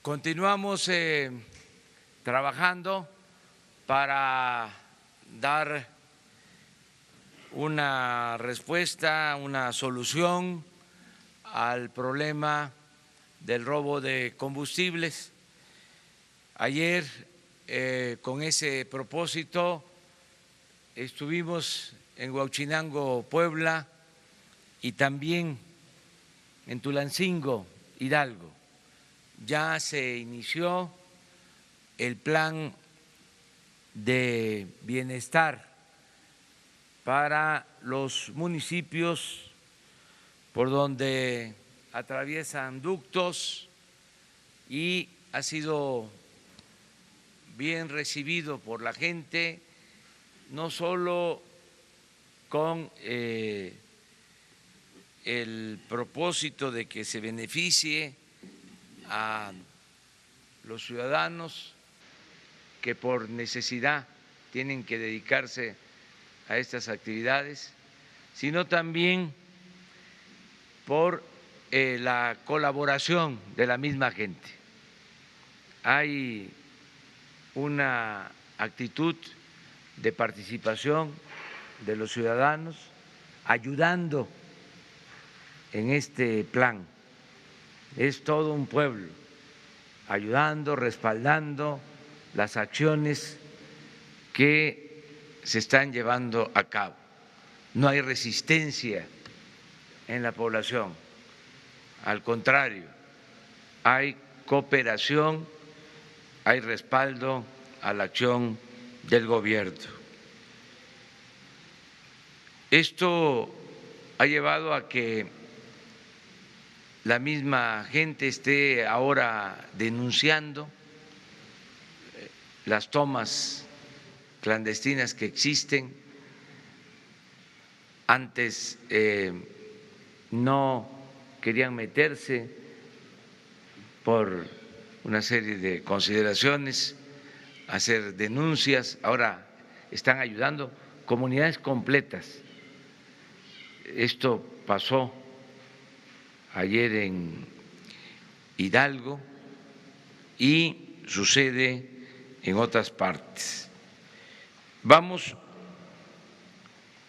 Continuamos trabajando para dar una respuesta, una solución al problema del robo de combustibles. Ayer, con ese propósito, estuvimos en Huauchinango, Puebla, y también en Tulancingo, Hidalgo. Ya se inició el plan de bienestar para los municipios por donde atraviesan ductos y ha sido bien recibido por la gente, no solo con el propósito de que se beneficie a los ciudadanos que por necesidad tienen que dedicarse a estas actividades, sino también por la colaboración de la misma gente. Hay una actitud de participación de los ciudadanos ayudando en este plan. Es todo un pueblo ayudando, respaldando las acciones que se están llevando a cabo. No hay resistencia en la población, al contrario, hay cooperación, hay respaldo a la acción del gobierno. Esto ha llevado a que la misma gente esté ahora denunciando las tomas clandestinas que existen. Antes no querían meterse por una serie de consideraciones, hacer denuncias, ahora están ayudando comunidades completas. Esto pasó ayer en Hidalgo y sucede en otras partes. Vamos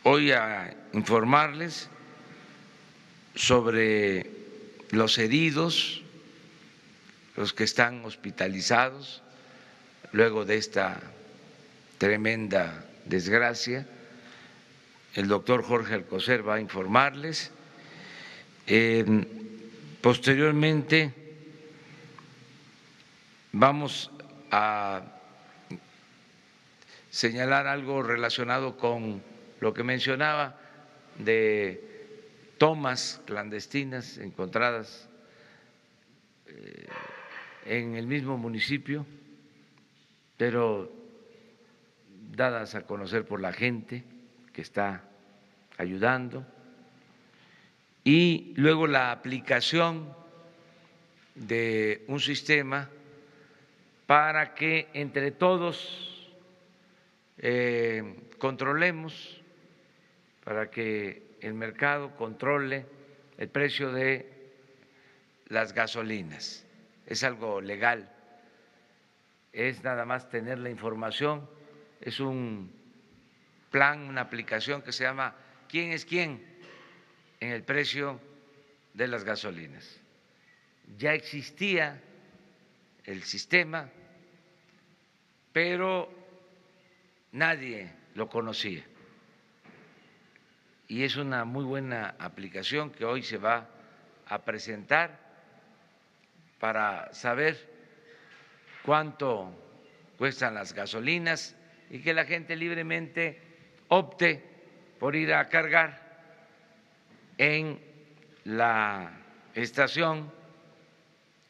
hoy a informarles sobre los heridos, los que están hospitalizados luego de esta tremenda desgracia. El doctor Jorge Alcocer va a informarles. Posteriormente vamos a señalar algo relacionado con lo que mencionaba de tomas clandestinas encontradas en el mismo municipio, pero dadas a conocer por la gente que está ayudando. Y luego la aplicación de un sistema para que entre todos controlemos, para que el mercado controle el precio de las gasolinas. Es algo legal, es nada más tener la información, es un plan, una aplicación que se llama ¿Quién es quién? En el precio de las gasolinas. Ya existía el sistema, pero nadie lo conocía. Y es una muy buena aplicación que hoy se va a presentar para saber cuánto cuestan las gasolinas y que la gente libremente opte por ir a cargar en la estación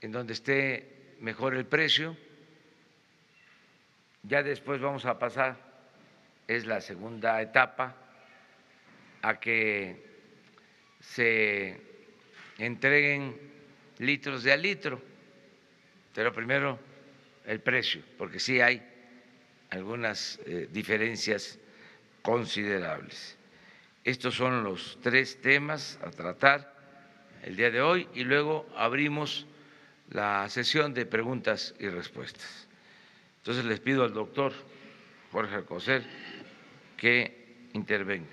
en donde esté mejor el precio. Ya después vamos a pasar, es la segunda etapa, a que se entreguen litros de a litro, pero primero el precio, porque sí hay algunas diferencias considerables. Estos son los tres temas a tratar el día de hoy y luego abrimos la sesión de preguntas y respuestas. Entonces les pido al doctor Jorge Alcocer que intervenga.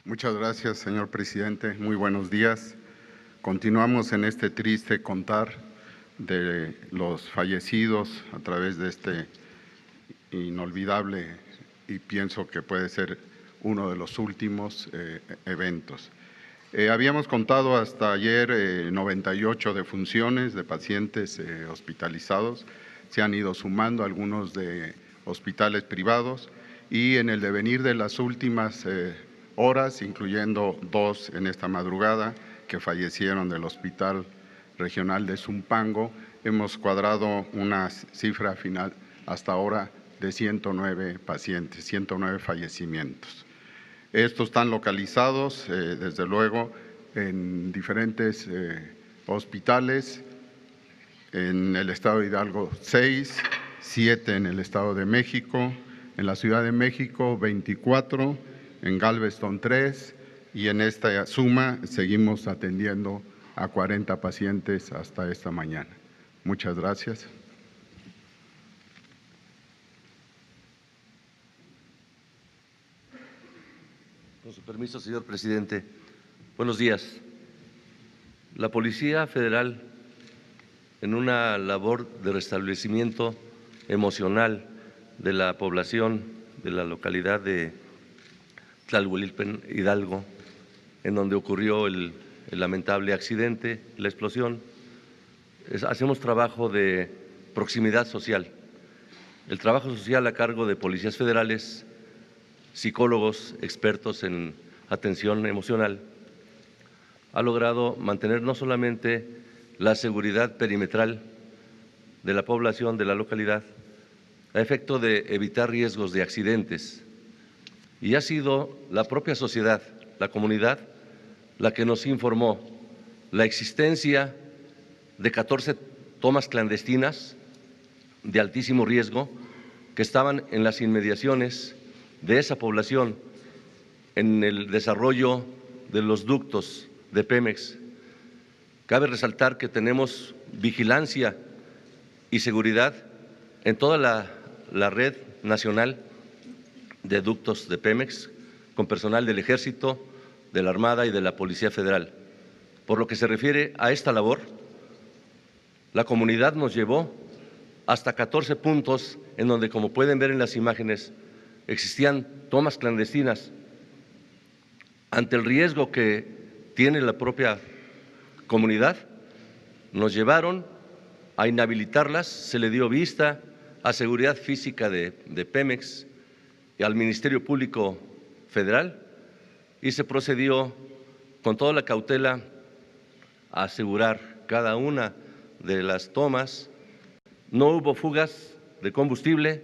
Muchas gracias, señor presidente. Muy buenos días. Continuamos en este triste contar de los fallecidos a través de este inolvidable y pienso que puede ser uno de los últimos eventos. Habíamos contado hasta ayer 98 defunciones de pacientes hospitalizados. Se han ido sumando algunos de hospitales privados y en el devenir de las últimas horas, incluyendo 2 en esta madrugada que fallecieron del Hospital Regional de Zumpango, hemos cuadrado una cifra final hasta ahora de 109 pacientes, 109 fallecimientos. Estos están localizados, desde luego, en diferentes hospitales, en el estado de Hidalgo 6, 7 en el estado de México, en la Ciudad de México 24, en Galveston 3 y en esta suma seguimos atendiendo a 40 pacientes hasta esta mañana. Muchas gracias. Con su permiso, señor presidente. Buenos días. La Policía Federal, en una labor de restablecimiento emocional de la población de la localidad de Tlalhuelilpan, Hidalgo, en donde ocurrió el lamentable accidente, la explosión, hacemos trabajo de proximidad social. El trabajo social a cargo de policías federales, psicólogos expertos en atención emocional, ha logrado mantener no solamente la seguridad perimetral de la población de la localidad, a efecto de evitar riesgos de accidentes, y ha sido la propia sociedad, la comunidad, la que nos informó la existencia de 14 tomas clandestinas de altísimo riesgo que estaban en las inmediaciones de esa población en el desarrollo de los ductos de Pemex. Cabe resaltar que tenemos vigilancia y seguridad en toda la red nacional de ductos de Pemex, con personal del Ejército, de la Armada y de la Policía Federal. Por lo que se refiere a esta labor, la comunidad nos llevó hasta 14 puntos en donde, como pueden ver en las imágenes, existían tomas clandestinas. Ante el riesgo que tiene la propia comunidad, nos llevaron a inhabilitarlas, se le dio vista a Seguridad Física de Pemex y al Ministerio Público Federal y se procedió con toda la cautela a asegurar cada una de las tomas. No hubo fugas de combustible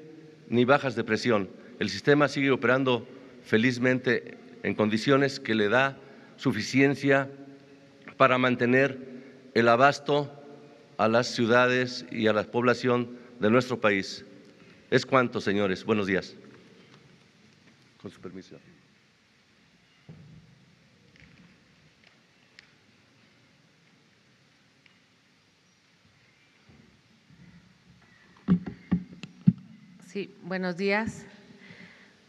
ni bajas de presión. El sistema sigue operando felizmente en condiciones que le da suficiencia para mantener el abasto a las ciudades y a la población de nuestro país. Es cuanto, señores. Buenos días. Con su permiso. Sí, buenos días.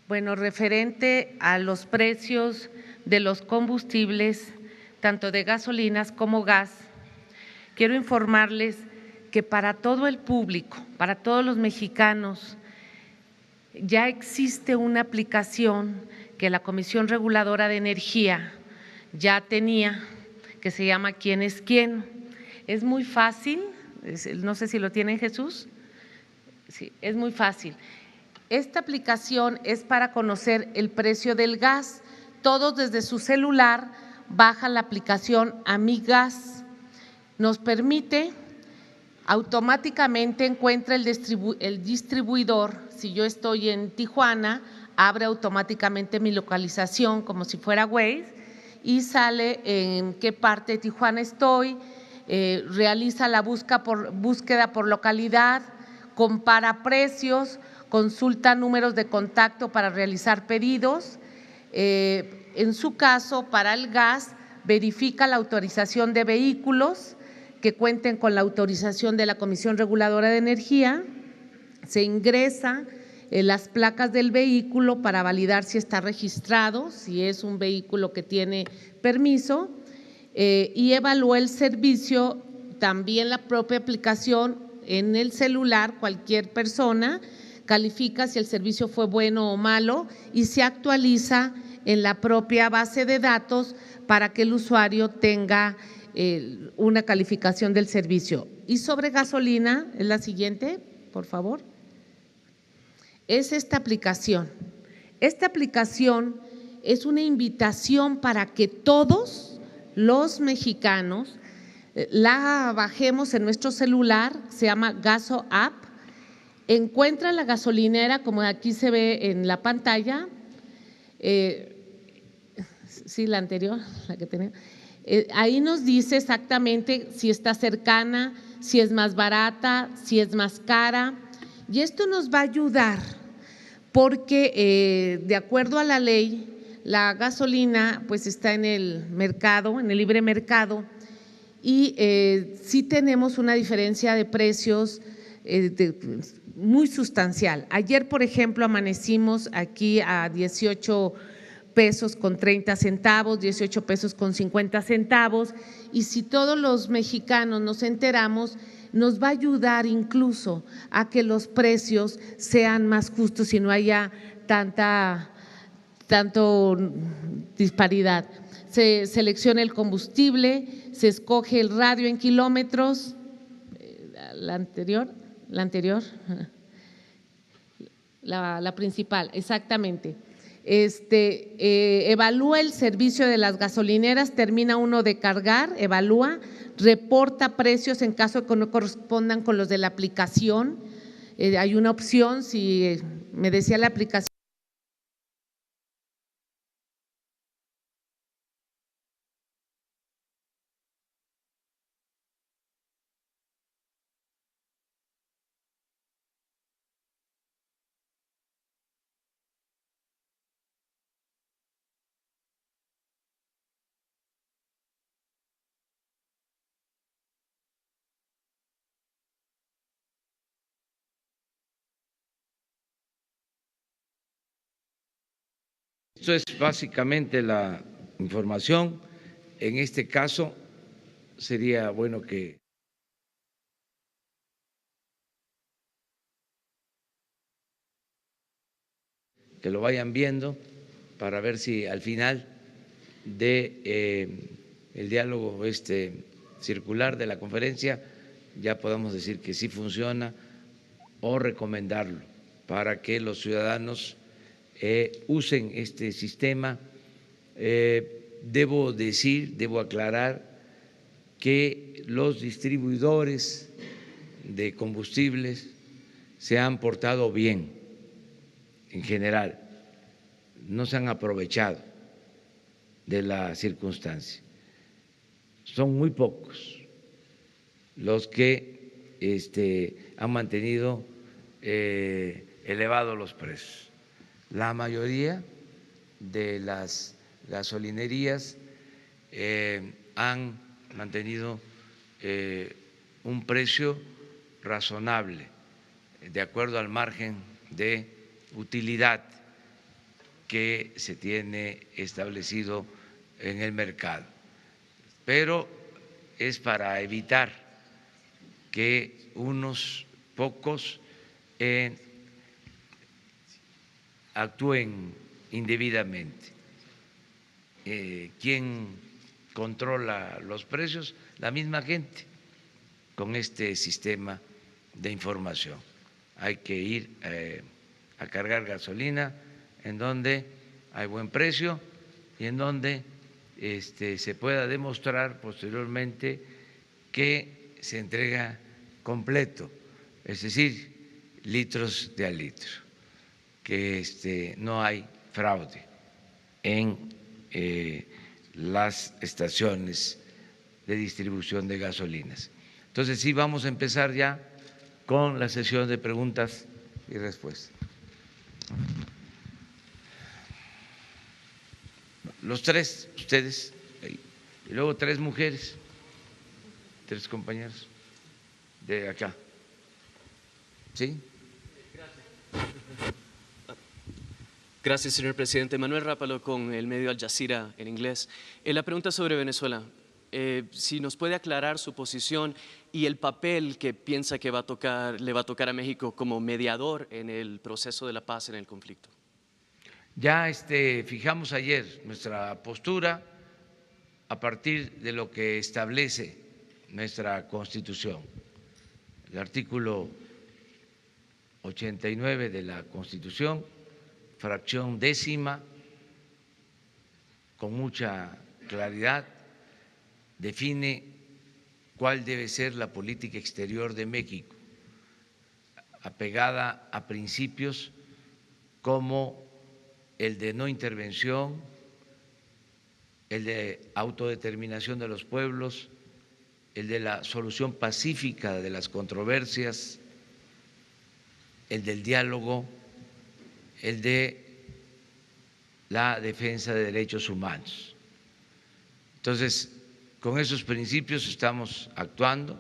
Bueno, referente a los precios de los combustibles, tanto de gasolinas como gas, quiero informarles que para todo el público, para todos los mexicanos, ya existe una aplicación que la Comisión Reguladora de Energía ya tenía, que se llama ¿Quién es quién? Es muy fácil, no sé si lo tienen, Jesús. Sí, es muy fácil. Esta aplicación es para conocer el precio del gas. Todos desde su celular bajan la aplicación AmiGas. Nos permite automáticamente encuentra el distribuidor. Si yo estoy en Tijuana, abre automáticamente mi localización como si fuera Waze y sale en qué parte de Tijuana estoy, realiza la búsqueda por localidad, compara precios, consulta números de contacto para realizar pedidos. En su caso, para el gas, verifica la autorización de vehículos que cuenten con la autorización de la Comisión Reguladora de Energía, se ingresan las placas del vehículo para validar si está registrado, si es un vehículo que tiene permiso, y evalúa el servicio, también la propia aplicación en el celular, cualquier persona califica si el servicio fue bueno o malo y se actualiza en la propia base de datos para que el usuario tenga una calificación del servicio. Y sobre gasolina, es la siguiente, por favor. Es esta aplicación. Esta aplicación es una invitación para que todos los mexicanos la bajemos en nuestro celular, se llama Gaso App. Encuentra la gasolinera, como aquí se ve en la pantalla, sí, la anterior, la que tenía. Ahí nos dice exactamente si está cercana, si es más barata, si es más cara, y esto nos va a ayudar porque de acuerdo a la ley, la gasolina pues está en el mercado, en el libre mercado, y sí tenemos una diferencia de precios muy sustancial. Ayer, por ejemplo, amanecimos aquí a 18 pesos con 30 centavos, 18 pesos con 50 centavos, y si todos los mexicanos nos enteramos, nos va a ayudar incluso a que los precios sean más justos y no haya tanto disparidad. Se selecciona el combustible, se escoge el radio en kilómetros, la principal, exactamente. Evalúa el servicio de las gasolineras, termina uno de cargar, evalúa, reporta precios en caso de que no correspondan con los de la aplicación. Hay una opción, si me decía la aplicación. Esto es básicamente la información. En este caso, sería bueno que lo vayan viendo para ver si al final de el diálogo circular de la conferencia ya podamos decir que sí funciona o recomendarlo para que los ciudadanos usen este sistema. Debo aclarar que los distribuidores de combustibles se han portado bien en general, no se han aprovechado de la circunstancia. Son muy pocos los que han mantenido elevados los precios. La mayoría de las gasolinerías han mantenido un precio razonable de acuerdo al margen de utilidad que se tiene establecido en el mercado, pero es para evitar que unos pocos actúen indebidamente. ¿Quién controla los precios? La misma gente con este sistema de información. Hay que ir a cargar gasolina en donde hay buen precio y en donde se pueda demostrar posteriormente que se entrega completo, es decir, litros de a litro, que no hay fraude en las estaciones de distribución de gasolinas. Entonces sí, vamos a empezar ya con la sesión de preguntas y respuestas. Los tres, ustedes, Y luego 3 mujeres, 3 compañeros de acá. ¿Sí? Gracias, señor presidente. Manuel Rápalo con el medio Al Jazeera en inglés. La pregunta sobre Venezuela. Si nos puede aclarar su posición y el papel que piensa que le va a tocar a México como mediador en el proceso de la paz en el conflicto. Ya fijamos ayer nuestra postura a partir de lo que establece nuestra Constitución. El artículo 89 de la Constitución, fracción 10ª, con mucha claridad, define cuál debe ser la política exterior de México, apegada a principios como el de no intervención, el de autodeterminación de los pueblos, el de la solución pacífica de las controversias, el del diálogo, el de la defensa de derechos humanos. Entonces, con esos principios estamos actuando.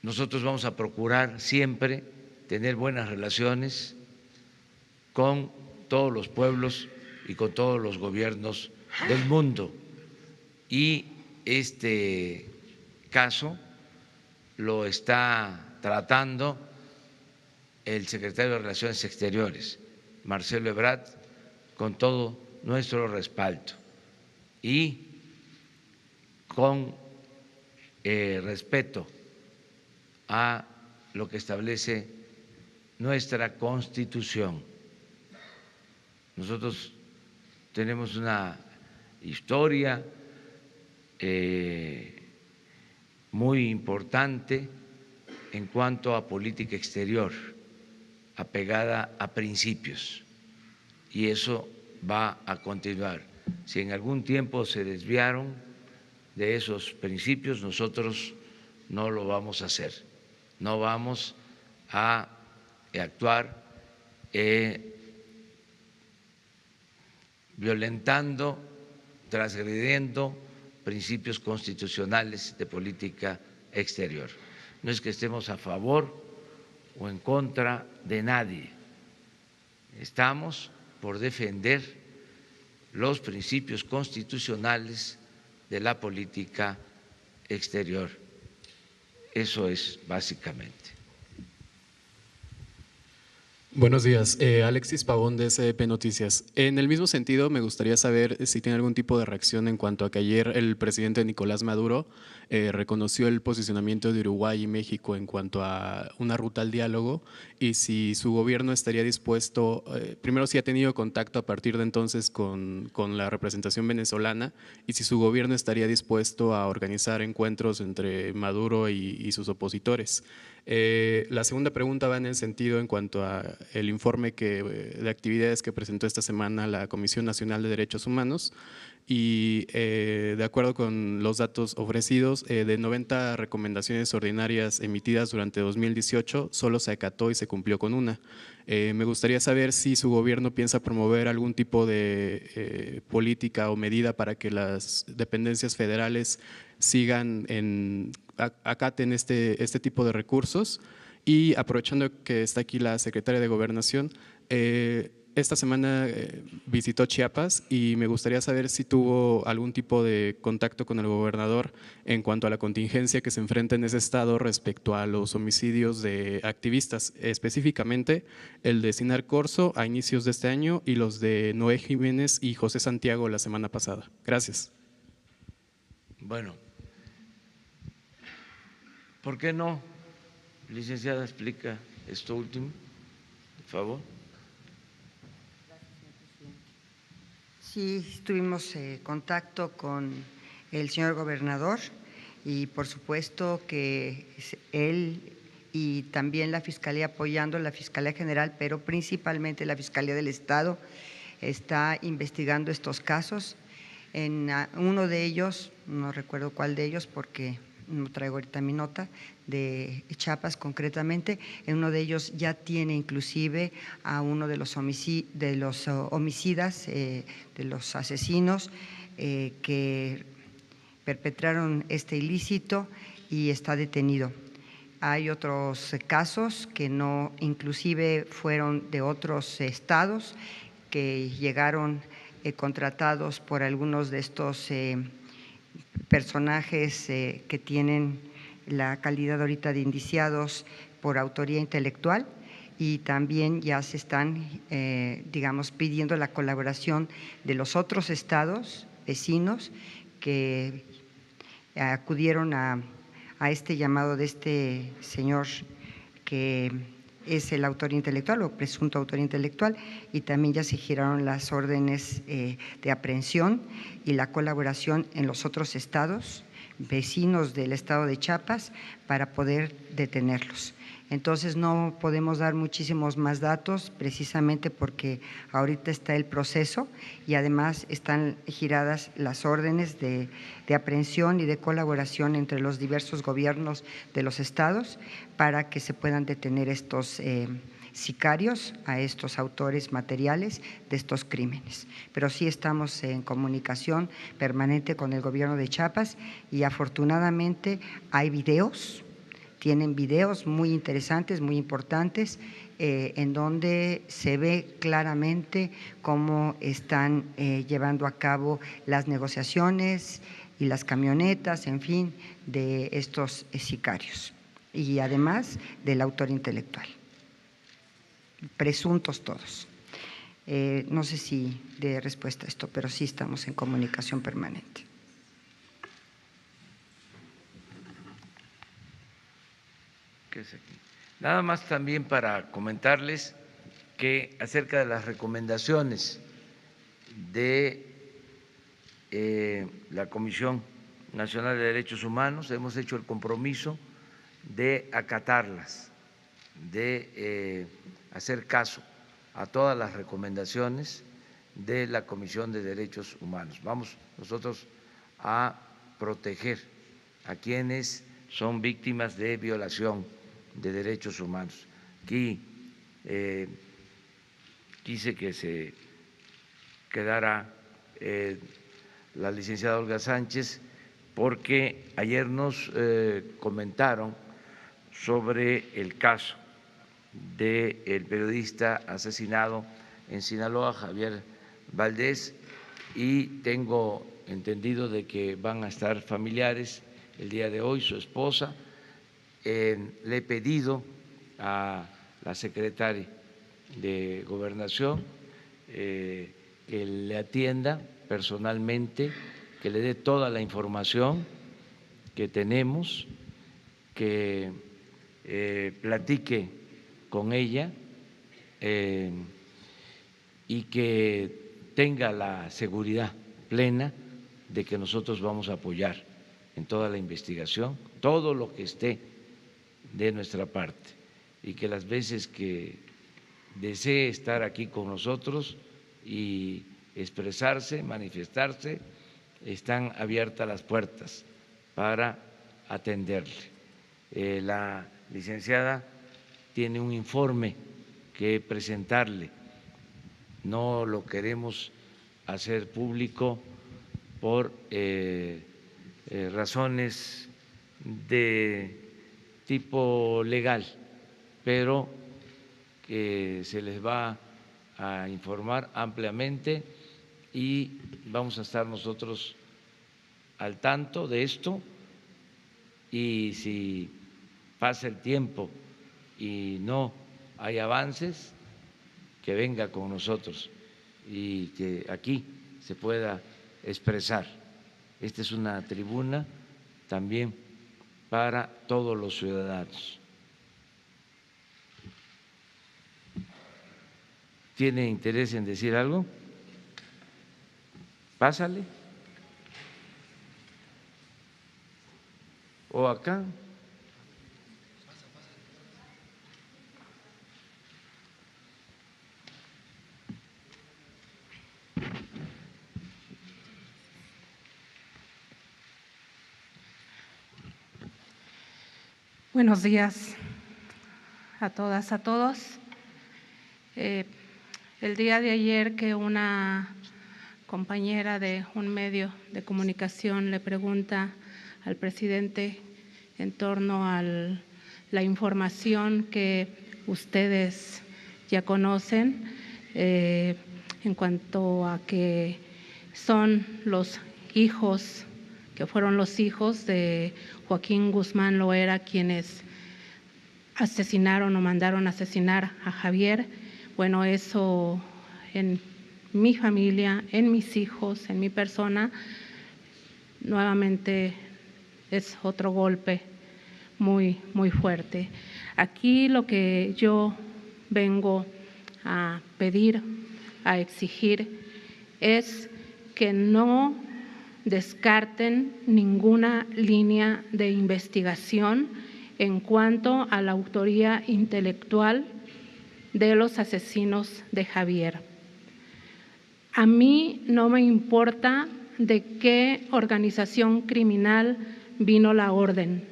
Nosotros vamos a procurar siempre tener buenas relaciones con todos los pueblos y con todos los gobiernos del mundo. Y este caso lo está tratando el secretario de Relaciones Exteriores, Marcelo Ebrard, con todo nuestro respaldo y con respeto a lo que establece nuestra Constitución. Nosotros tenemos una historia muy importante en cuanto a política exterior, apegada a principios, y eso va a continuar. Si en algún tiempo se desviaron de esos principios, nosotros no lo vamos a hacer, no vamos a actuar violentando, transgrediendo principios constitucionales de política exterior. No es que estemos a favor o en contra de nadie, estamos por defender los principios constitucionales de la política exterior. Eso es básicamente. Buenos días, Alexis Pavón de SDP Noticias. En el mismo sentido, me gustaría saber si tiene algún tipo de reacción en cuanto a que ayer el presidente Nicolás Maduro reconoció el posicionamiento de Uruguay y México en cuanto a una ruta al diálogo y si su gobierno estaría dispuesto, primero si ha tenido contacto a partir de entonces con la representación venezolana y si su gobierno estaría dispuesto a organizar encuentros entre Maduro y sus opositores. La segunda pregunta va en el sentido en cuanto a el informe de actividades que presentó esta semana la Comisión Nacional de Derechos Humanos y de acuerdo con los datos ofrecidos, de 90 recomendaciones ordinarias emitidas durante 2018, solo se acató y se cumplió con una. Me gustaría saber si su gobierno piensa promover algún tipo de política o medida para que las dependencias federales acaten este tipo de recursos. Y aprovechando que está aquí la secretaria de Gobernación, esta semana visitó Chiapas y me gustaría saber si tuvo algún tipo de contacto con el gobernador en cuanto a la contingencia que se enfrenta en ese estado respecto a los homicidios de activistas, específicamente el de Sinar Corzo a inicios de este año y los de Noé Jiménez y José Santiago la semana pasada. Gracias. Bueno, ¿por qué no, licenciada, explica esto último, por favor? Sí, tuvimos contacto con el señor gobernador y por supuesto que él y también la Fiscalía apoyando la Fiscalía General, pero principalmente la Fiscalía del Estado está investigando estos casos. En uno de ellos, no recuerdo cuál de ellos porque no traigo ahorita mi nota, de Chiapas concretamente. En uno de ellos ya tiene inclusive a uno de los homicidas, de los asesinos que perpetraron este ilícito, y está detenido. Hay otros casos que no, inclusive fueron de otros estados, que llegaron contratados por algunos de estos personajes que tienen la calidad ahorita de indiciados por autoría intelectual, y también ya se están, digamos, pidiendo la colaboración de los otros estados vecinos que acudieron a este llamado de este señor que es el autor intelectual o presunto autor intelectual, y también ya se giraron las órdenes de aprehensión y la colaboración en los otros estados vecinos del estado de Chiapas para poder detenerlos. Entonces no podemos dar muchísimos más datos precisamente porque ahorita está el proceso, y además están giradas las órdenes de aprehensión y de colaboración entre los diversos gobiernos de los estados para que se puedan detener estos sicarios, a estos autores materiales de estos crímenes. Pero sí estamos en comunicación permanente con el gobierno de Chiapas, y afortunadamente hay videos, tienen videos muy interesantes, muy importantes, en donde se ve claramente cómo están llevando a cabo las negociaciones y las camionetas, en fin, de estos sicarios, y además del autor intelectual. Presuntos todos. No sé si dé respuesta a esto, pero sí estamos en comunicación permanente. Nada más también para comentarles que acerca de las recomendaciones de la Comisión Nacional de Derechos Humanos, hemos hecho el compromiso de acatarlas, de hacer caso a todas las recomendaciones de la Comisión de Derechos Humanos. Vamos nosotros a proteger a quienes son víctimas de violación de derechos humanos. Aquí quise que se quedara la licenciada Olga Sánchez, porque ayer nos comentaron sobre el caso del periodista asesinado en Sinaloa, Javier Valdés, y tengo entendido de que van a estar familiares el día de hoy, su esposa. Le he pedido a la secretaria de Gobernación que le atienda personalmente, que le dé toda la información que tenemos, que platique con ella y que tenga la seguridad plena de que nosotros vamos a apoyar en toda la investigación, todo lo que esté de nuestra parte, y que las veces que desee estar aquí con nosotros y expresarse, manifestarse, están abiertas las puertas para atenderle. La licenciada tiene un informe que presentarle, no lo queremos hacer público por razones de tipo legal, pero que se les va a informar ampliamente y vamos a estar nosotros al tanto de esto, y si pasa el tiempo y no hay avances, que venga con nosotros y que aquí se pueda expresar. Esta es una tribuna también para todos los ciudadanos. ¿Tiene interés en decir algo? Pásale. ¿O acá? Buenos días a todas, a todos. El día de ayer que una compañera de un medio de comunicación le pregunta al presidente en torno a la información que ustedes ya conocen en cuanto a que son los hijos, que fueron los hijos de Joaquín Guzmán Loera quienes asesinaron o mandaron asesinar a Javier. Bueno, eso en mi familia, en mis hijos, en mi persona, nuevamente es otro golpe muy, muy fuerte. Aquí lo que yo vengo a pedir, a exigir, es que no descarten ninguna línea de investigación en cuanto a la autoría intelectual de los asesinos de Javier. A mí no me importa de qué organización criminal vino la orden.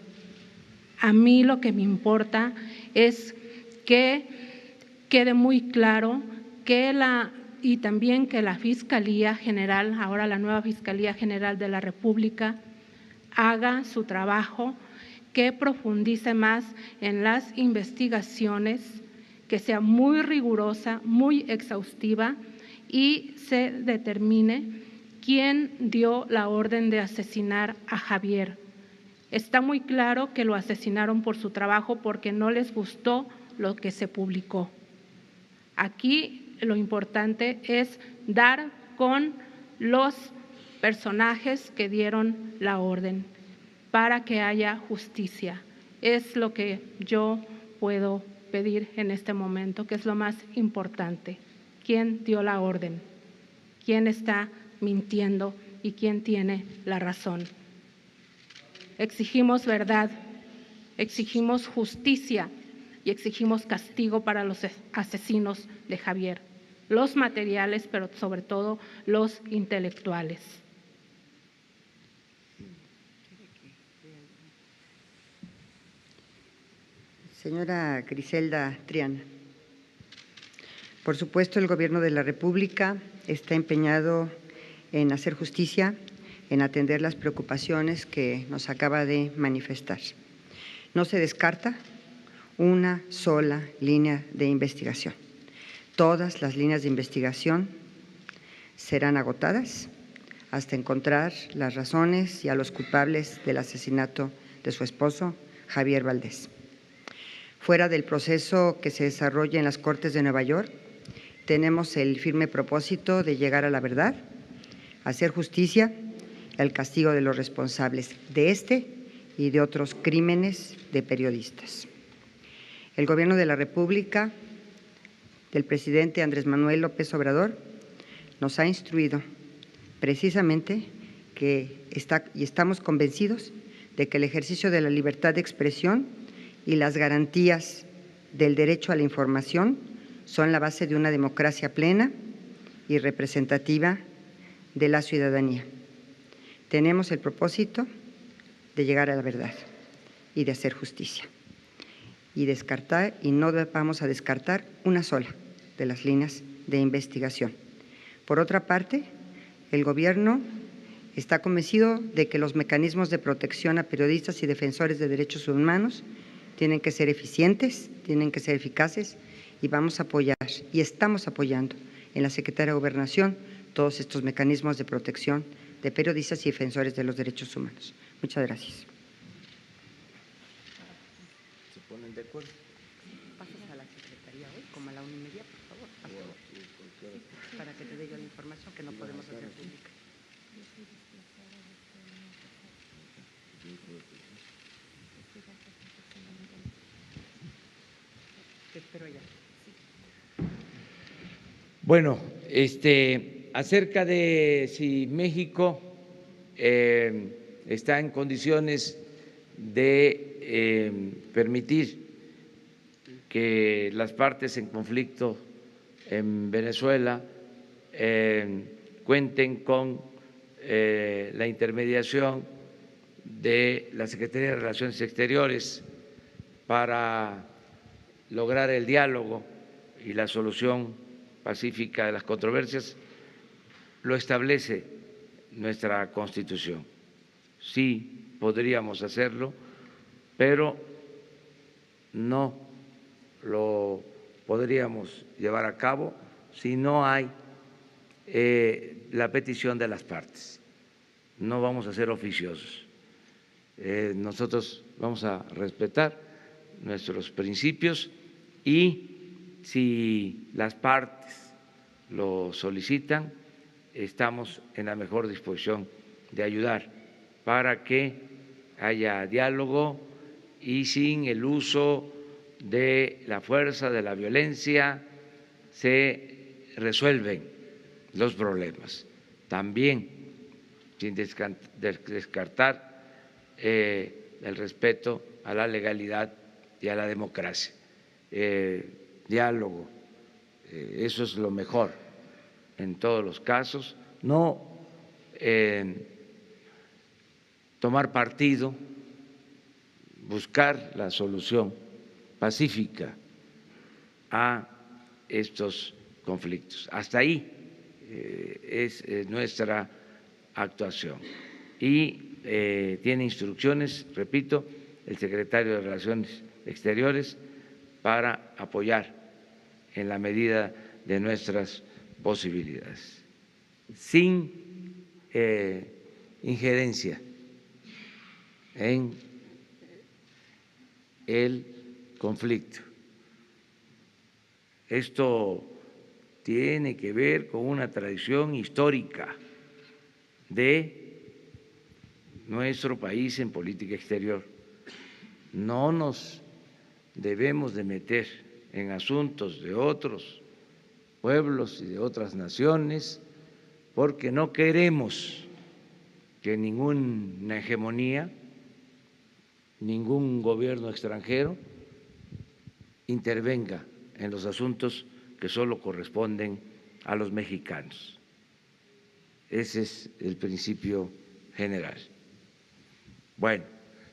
A mí lo que me importa es que quede muy claro que y también que la Fiscalía General, ahora la nueva Fiscalía General de la República, haga su trabajo, que profundice más en las investigaciones, que sea muy rigurosa, muy exhaustiva y se determine quién dio la orden de asesinar a Javier. Está muy claro que lo asesinaron por su trabajo porque no les gustó lo que se publicó. Aquí lo importante es dar con los personajes que dieron la orden para que haya justicia. Es lo que yo puedo pedir en este momento, que es lo más importante. ¿Quién dio la orden? ¿Quién está mintiendo y quién tiene la razón? Exigimos verdad, exigimos justicia y exigimos castigo para los asesinos de Javier, los materiales, pero sobre todo los intelectuales. Señora Griselda Triana, por supuesto el Gobierno de la República está empeñado en hacer justicia, en atender las preocupaciones que nos acaba de manifestar. No se descarta una sola línea de investigación. Todas las líneas de investigación serán agotadas hasta encontrar las razones y a los culpables del asesinato de su esposo, Javier Valdés. Fuera del proceso que se desarrolla en las Cortes de Nueva York, tenemos el firme propósito de llegar a la verdad, hacer justicia y al castigo de los responsables de este y de otros crímenes de periodistas. El Gobierno de la República, del presidente Andrés Manuel López Obrador, nos ha instruido precisamente y estamos convencidos de que el ejercicio de la libertad de expresión y las garantías del derecho a la información son la base de una democracia plena y representativa de la ciudadanía. Tenemos el propósito de llegar a la verdad y de hacer justicia y no vamos a descartar una sola de las líneas de investigación. Por otra parte, el Gobierno está convencido de que los mecanismos de protección a periodistas y defensores de derechos humanos tienen que ser eficientes, tienen que ser eficaces y vamos a apoyar y estamos apoyando en la Secretaría de Gobernación todos estos mecanismos de protección de periodistas y defensores de los derechos humanos. Muchas gracias. ¿Se ponen de acuerdo? Pasas a la Secretaría hoy, como a la 1:30, por favor. Para que te dé yo la información que no podemos hacer pública. Te espero ya. Bueno, acerca de si México está en condiciones de permitir que las partes en conflicto en Venezuela cuenten con la intermediación de la Secretaría de Relaciones Exteriores para lograr el diálogo y la solución pacífica de las controversias lo establece nuestra Constitución. Sí podríamos hacerlo, pero no lo podríamos llevar a cabo si no hay la petición de las partes. No vamos a ser oficiosos. Nosotros vamos a respetar nuestros principios y si las partes lo solicitan, estamos en la mejor disposición de ayudar para que haya diálogo y sin el uso de la fuerza, de la violencia, se resuelven los problemas. También sin descartar el respeto a la legalidad y a la democracia. Diálogo, eso es lo mejor en todos los casos, no tomar partido, buscar la solución pacífica a estos conflictos. Hasta ahí es nuestra actuación. Y tiene instrucciones, repito, el secretario de Relaciones Exteriores para apoyar en la medida de nuestras posibilidades, sin injerencia en el conflicto. Esto tiene que ver con una tradición histórica de nuestro país en política exterior. No nos debemos de meter en asuntos de otros pueblos y de otras naciones porque no queremos que ninguna hegemonía, ningún gobierno extranjero intervenga en los asuntos que solo corresponden a los mexicanos. Ese es el principio general. Bueno,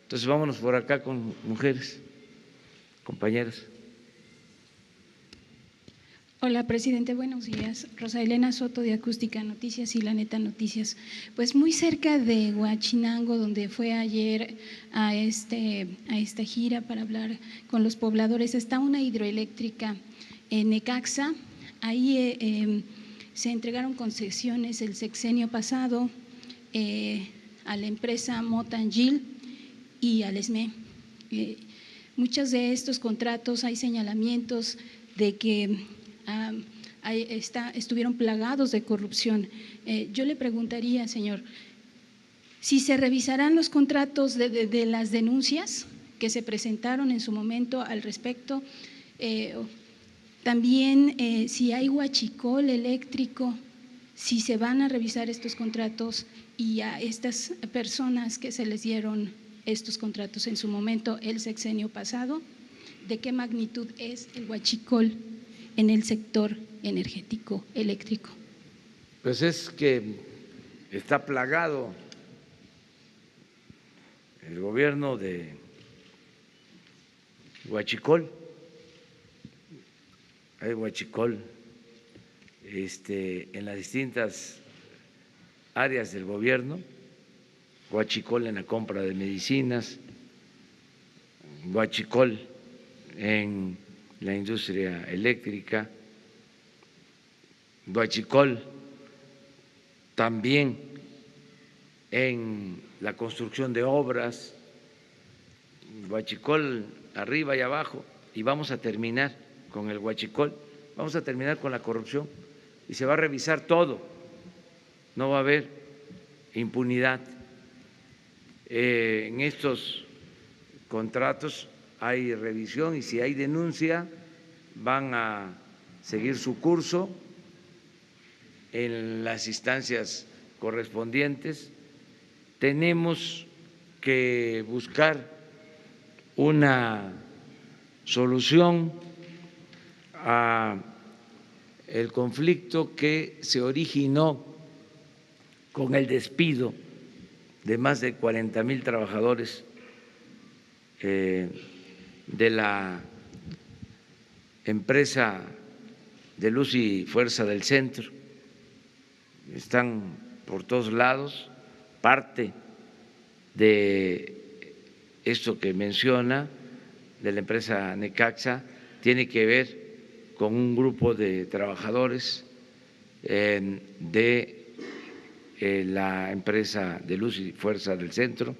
entonces vámonos por acá con mujeres, compañeras. Hola, presidente, buenos días. Rosa Elena Soto, de Acústica Noticias y La Neta Noticias. Pues muy cerca de Huachinango, donde fue ayer a esta gira para hablar con los pobladores, está una hidroeléctrica en Necaxa. Ahí se entregaron concesiones el sexenio pasado a la empresa Motangil y al ESME. Muchos de estos contratos hay señalamientos de que estuvieron plagados de corrupción. Yo le preguntaría, señor, si se revisarán los contratos de las denuncias que se presentaron en su momento al respecto, también si hay huachicol eléctrico, si se van a revisar estos contratos y a estas personas que se les dieron estos contratos en su momento el sexenio pasado, ¿de qué magnitud es el huachicol en el sector energético eléctrico? Pues es que está plagado el gobierno de huachicol. Hay huachicol en las distintas áreas del gobierno, huachicol en la compra de medicinas, huachicol en la industria eléctrica, huachicol también en la construcción de obras, huachicol arriba y abajo, y vamos a terminar con el huachicol, vamos a terminar con la corrupción y se va a revisar todo, no va a haber impunidad. En estos contratos hay revisión y si hay denuncia van a seguir su curso en las instancias correspondientes. Tenemos que buscar una solución a el conflicto que se originó con el despido de más de 40,000 trabajadores de la empresa de Luz y Fuerza del Centro. Están por todos lados. Parte de esto que menciona de la empresa Necaxa tiene que ver con un grupo de trabajadores de la empresa de Luz y Fuerza del Centro.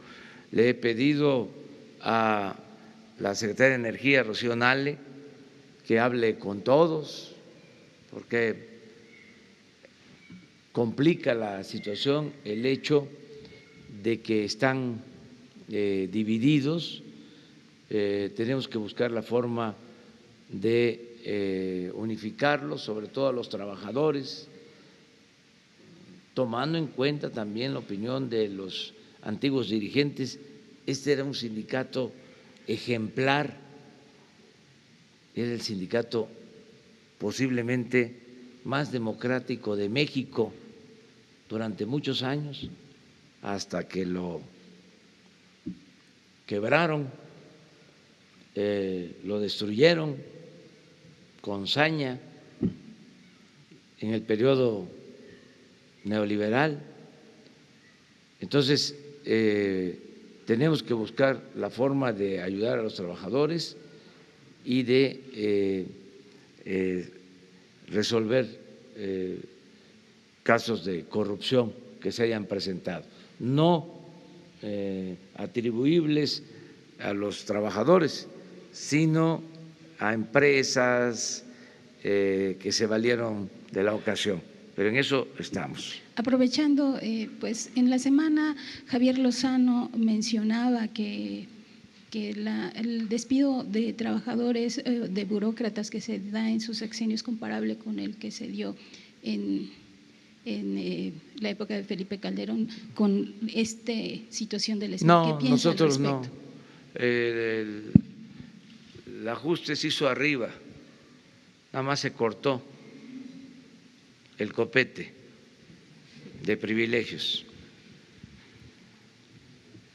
Le he pedido a la secretaria de Energía, Rocío Nale, que hable con todos, porque complica la situación el hecho de que están divididos. Tenemos que buscar la forma de unificarlos, sobre todo a los trabajadores, tomando en cuenta también la opinión de los antiguos dirigentes. Este era un sindicato ejemplar, era el sindicato posiblemente más democrático de México durante muchos años, hasta que lo quebraron, lo destruyeron con saña en el periodo neoliberal. Entonces, tenemos que buscar la forma de ayudar a los trabajadores y de resolver casos de corrupción que se hayan presentado, no atribuibles a los trabajadores, sino a empresas que se valieron de la ocasión. Pero en eso estamos. Aprovechando, pues en la semana Javier Lozano mencionaba que el despido de trabajadores, de burócratas que se da en sus sexenio es comparable con el que se dio en la época de Felipe Calderón, con esta situación del SMI. No, ¿Qué piensa nosotros al no. respecto? El ajuste se hizo arriba, nada más se cortó el copete de privilegios.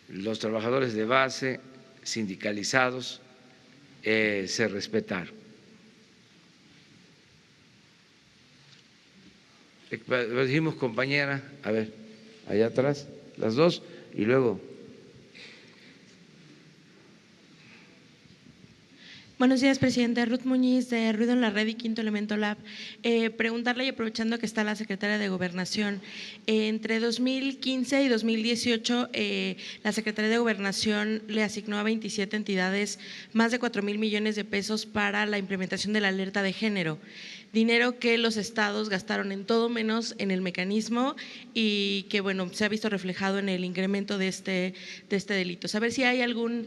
Los trabajadores de base sindicalizados se respetaron. Lo dijimos, compañera, a ver, allá atrás, las dos, y luego. Buenos días, presidente. Ruth Muñiz, de Ruido en la Red y Quinto Elemento Lab. Preguntarle, y aprovechando que está la secretaria de Gobernación, entre 2015 y 2018 la Secretaría de Gobernación le asignó a 27 entidades más de 4,000 millones de pesos para la implementación de la alerta de género. Dinero que los estados gastaron en todo menos en el mecanismo y que, bueno, se ha visto reflejado en el incremento de este delito. Saber si hay algún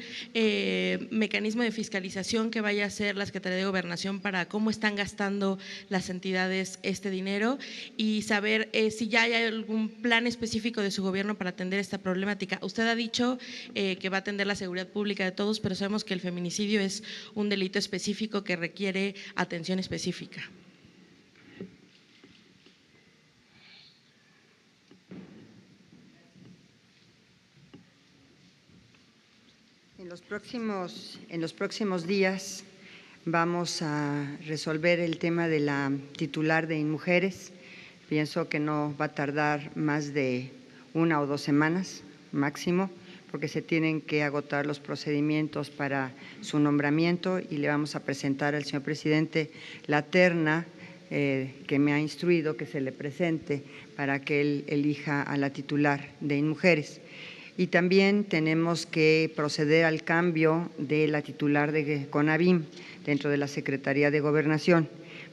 mecanismo de fiscalización que vaya a hacer la Secretaría de Gobernación para cómo están gastando las entidades este dinero, y saber si ya hay algún plan específico de su gobierno para atender esta problemática. Usted ha dicho que va a atender la seguridad pública de todos, pero sabemos que el feminicidio es un delito específico que requiere atención específica. En los próximos días vamos a resolver el tema de la titular de InMujeres. Pienso que no va a tardar más de 1 o 2 semanas máximo, porque se tienen que agotar los procedimientos para su nombramiento, y le vamos a presentar al señor presidente la terna que me ha instruido que se le presente para que él elija a la titular de InMujeres. Y también tenemos que proceder al cambio de la titular de CONAVIM dentro de la Secretaría de Gobernación.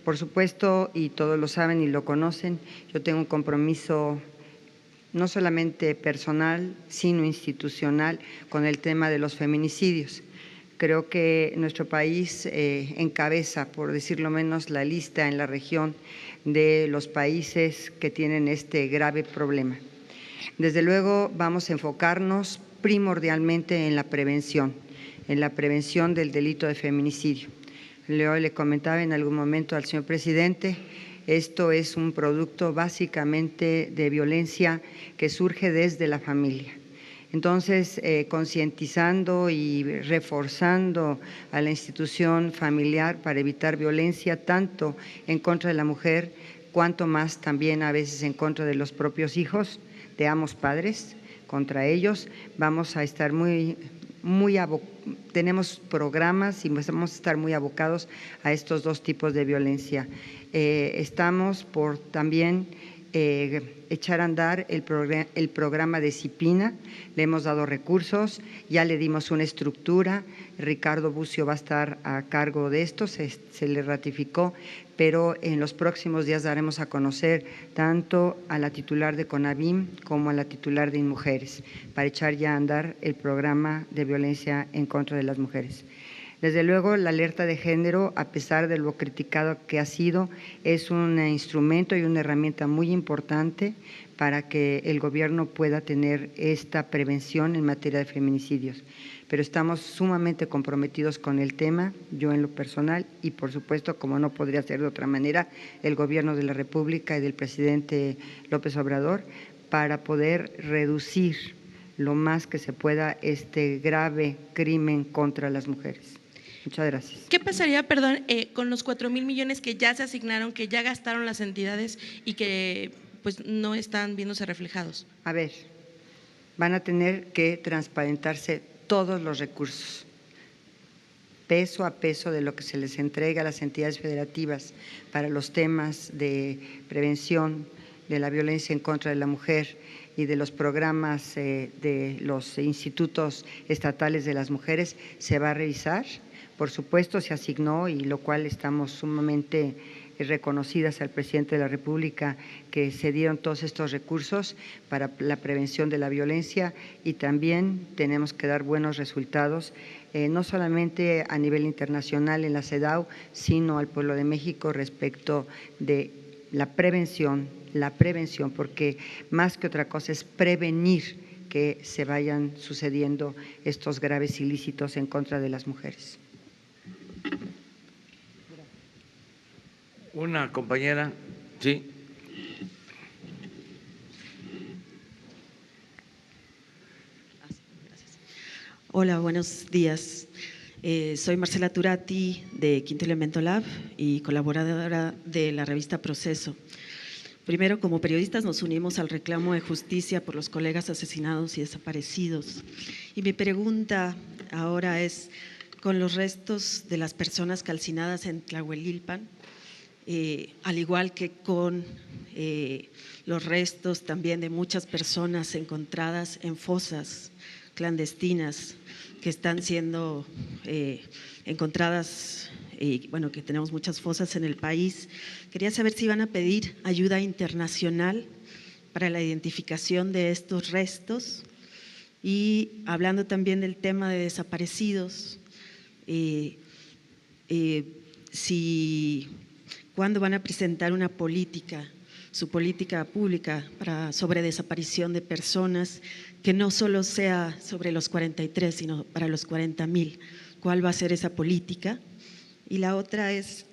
Por supuesto, y todos lo saben y lo conocen, yo tengo un compromiso no solamente personal, sino institucional con el tema de los feminicidios. Creo que nuestro país encabeza, por decirlo menos, la lista en la región de los países que tienen este grave problema. Desde luego vamos a enfocarnos primordialmente en la prevención del delito de feminicidio. Le comentaba en algún momento al señor presidente, esto es un producto básicamente de violencia que surge desde la familia. Entonces, concientizando y reforzando a la institución familiar para evitar violencia tanto en contra de la mujer, cuanto más también a veces en contra de los propios hijos de ambos padres, contra ellos. Vamos a estar tenemos programas y vamos a estar muy abocados a estos dos tipos de violencia. Estamos por también echar a andar el programa de disciplina, le hemos dado recursos, ya le dimos una estructura, Ricardo Bucio va a estar a cargo de esto, se le ratificó, pero en los próximos días daremos a conocer tanto a la titular de CONAVIM como a la titular de INMujeres para echar ya a andar el programa de violencia en contra de las mujeres. Desde luego, la alerta de género, a pesar de lo criticado que ha sido, es un instrumento y una herramienta muy importante para que el gobierno pueda tener esta prevención en materia de feminicidios. Pero estamos sumamente comprometidos con el tema, yo en lo personal y por supuesto, como no podría ser de otra manera, el gobierno de la República y del presidente López Obrador, para poder reducir lo más que se pueda este grave crimen contra las mujeres. Muchas gracias. ¿Qué pasaría, perdón, con los 4,000 millones que ya se asignaron, que ya gastaron las entidades y que pues no están viéndose reflejados? A ver, van a tener que transparentarse todos los recursos, peso a peso de lo que se les entrega a las entidades federativas para los temas de prevención de la violencia en contra de la mujer y de los programas de los institutos estatales de las mujeres, se va a revisar. Por supuesto, se asignó, y lo cual estamos sumamente reconocidas al presidente de la República, que se dieron todos estos recursos para la prevención de la violencia, y también tenemos que dar buenos resultados, no solamente a nivel internacional en la CEDAW, sino al pueblo de México respecto de la prevención, porque más que otra cosa es prevenir que se vayan sucediendo estos graves ilícitos en contra de las mujeres. Una compañera, sí. Hola, buenos días. Soy Marcela Turati de Quinto Elemento Lab y colaboradora de la revista Proceso. Primero, como periodistas nos unimos al reclamo de justicia por los colegas asesinados y desaparecidos. Y mi pregunta ahora es, con los restos de las personas calcinadas en Tlahuelilpan, al igual que con los restos también de muchas personas encontradas en fosas clandestinas que están siendo encontradas, bueno, que tenemos muchas fosas en el país. Quería saber si van a pedir ayuda internacional para la identificación de estos restos y hablando también del tema de desaparecidos, ¿cuándo van a presentar una política, su política pública sobre desaparición de personas, que no solo sea sobre los 43, sino para los 40,000? ¿Cuál va a ser esa política? Y la otra es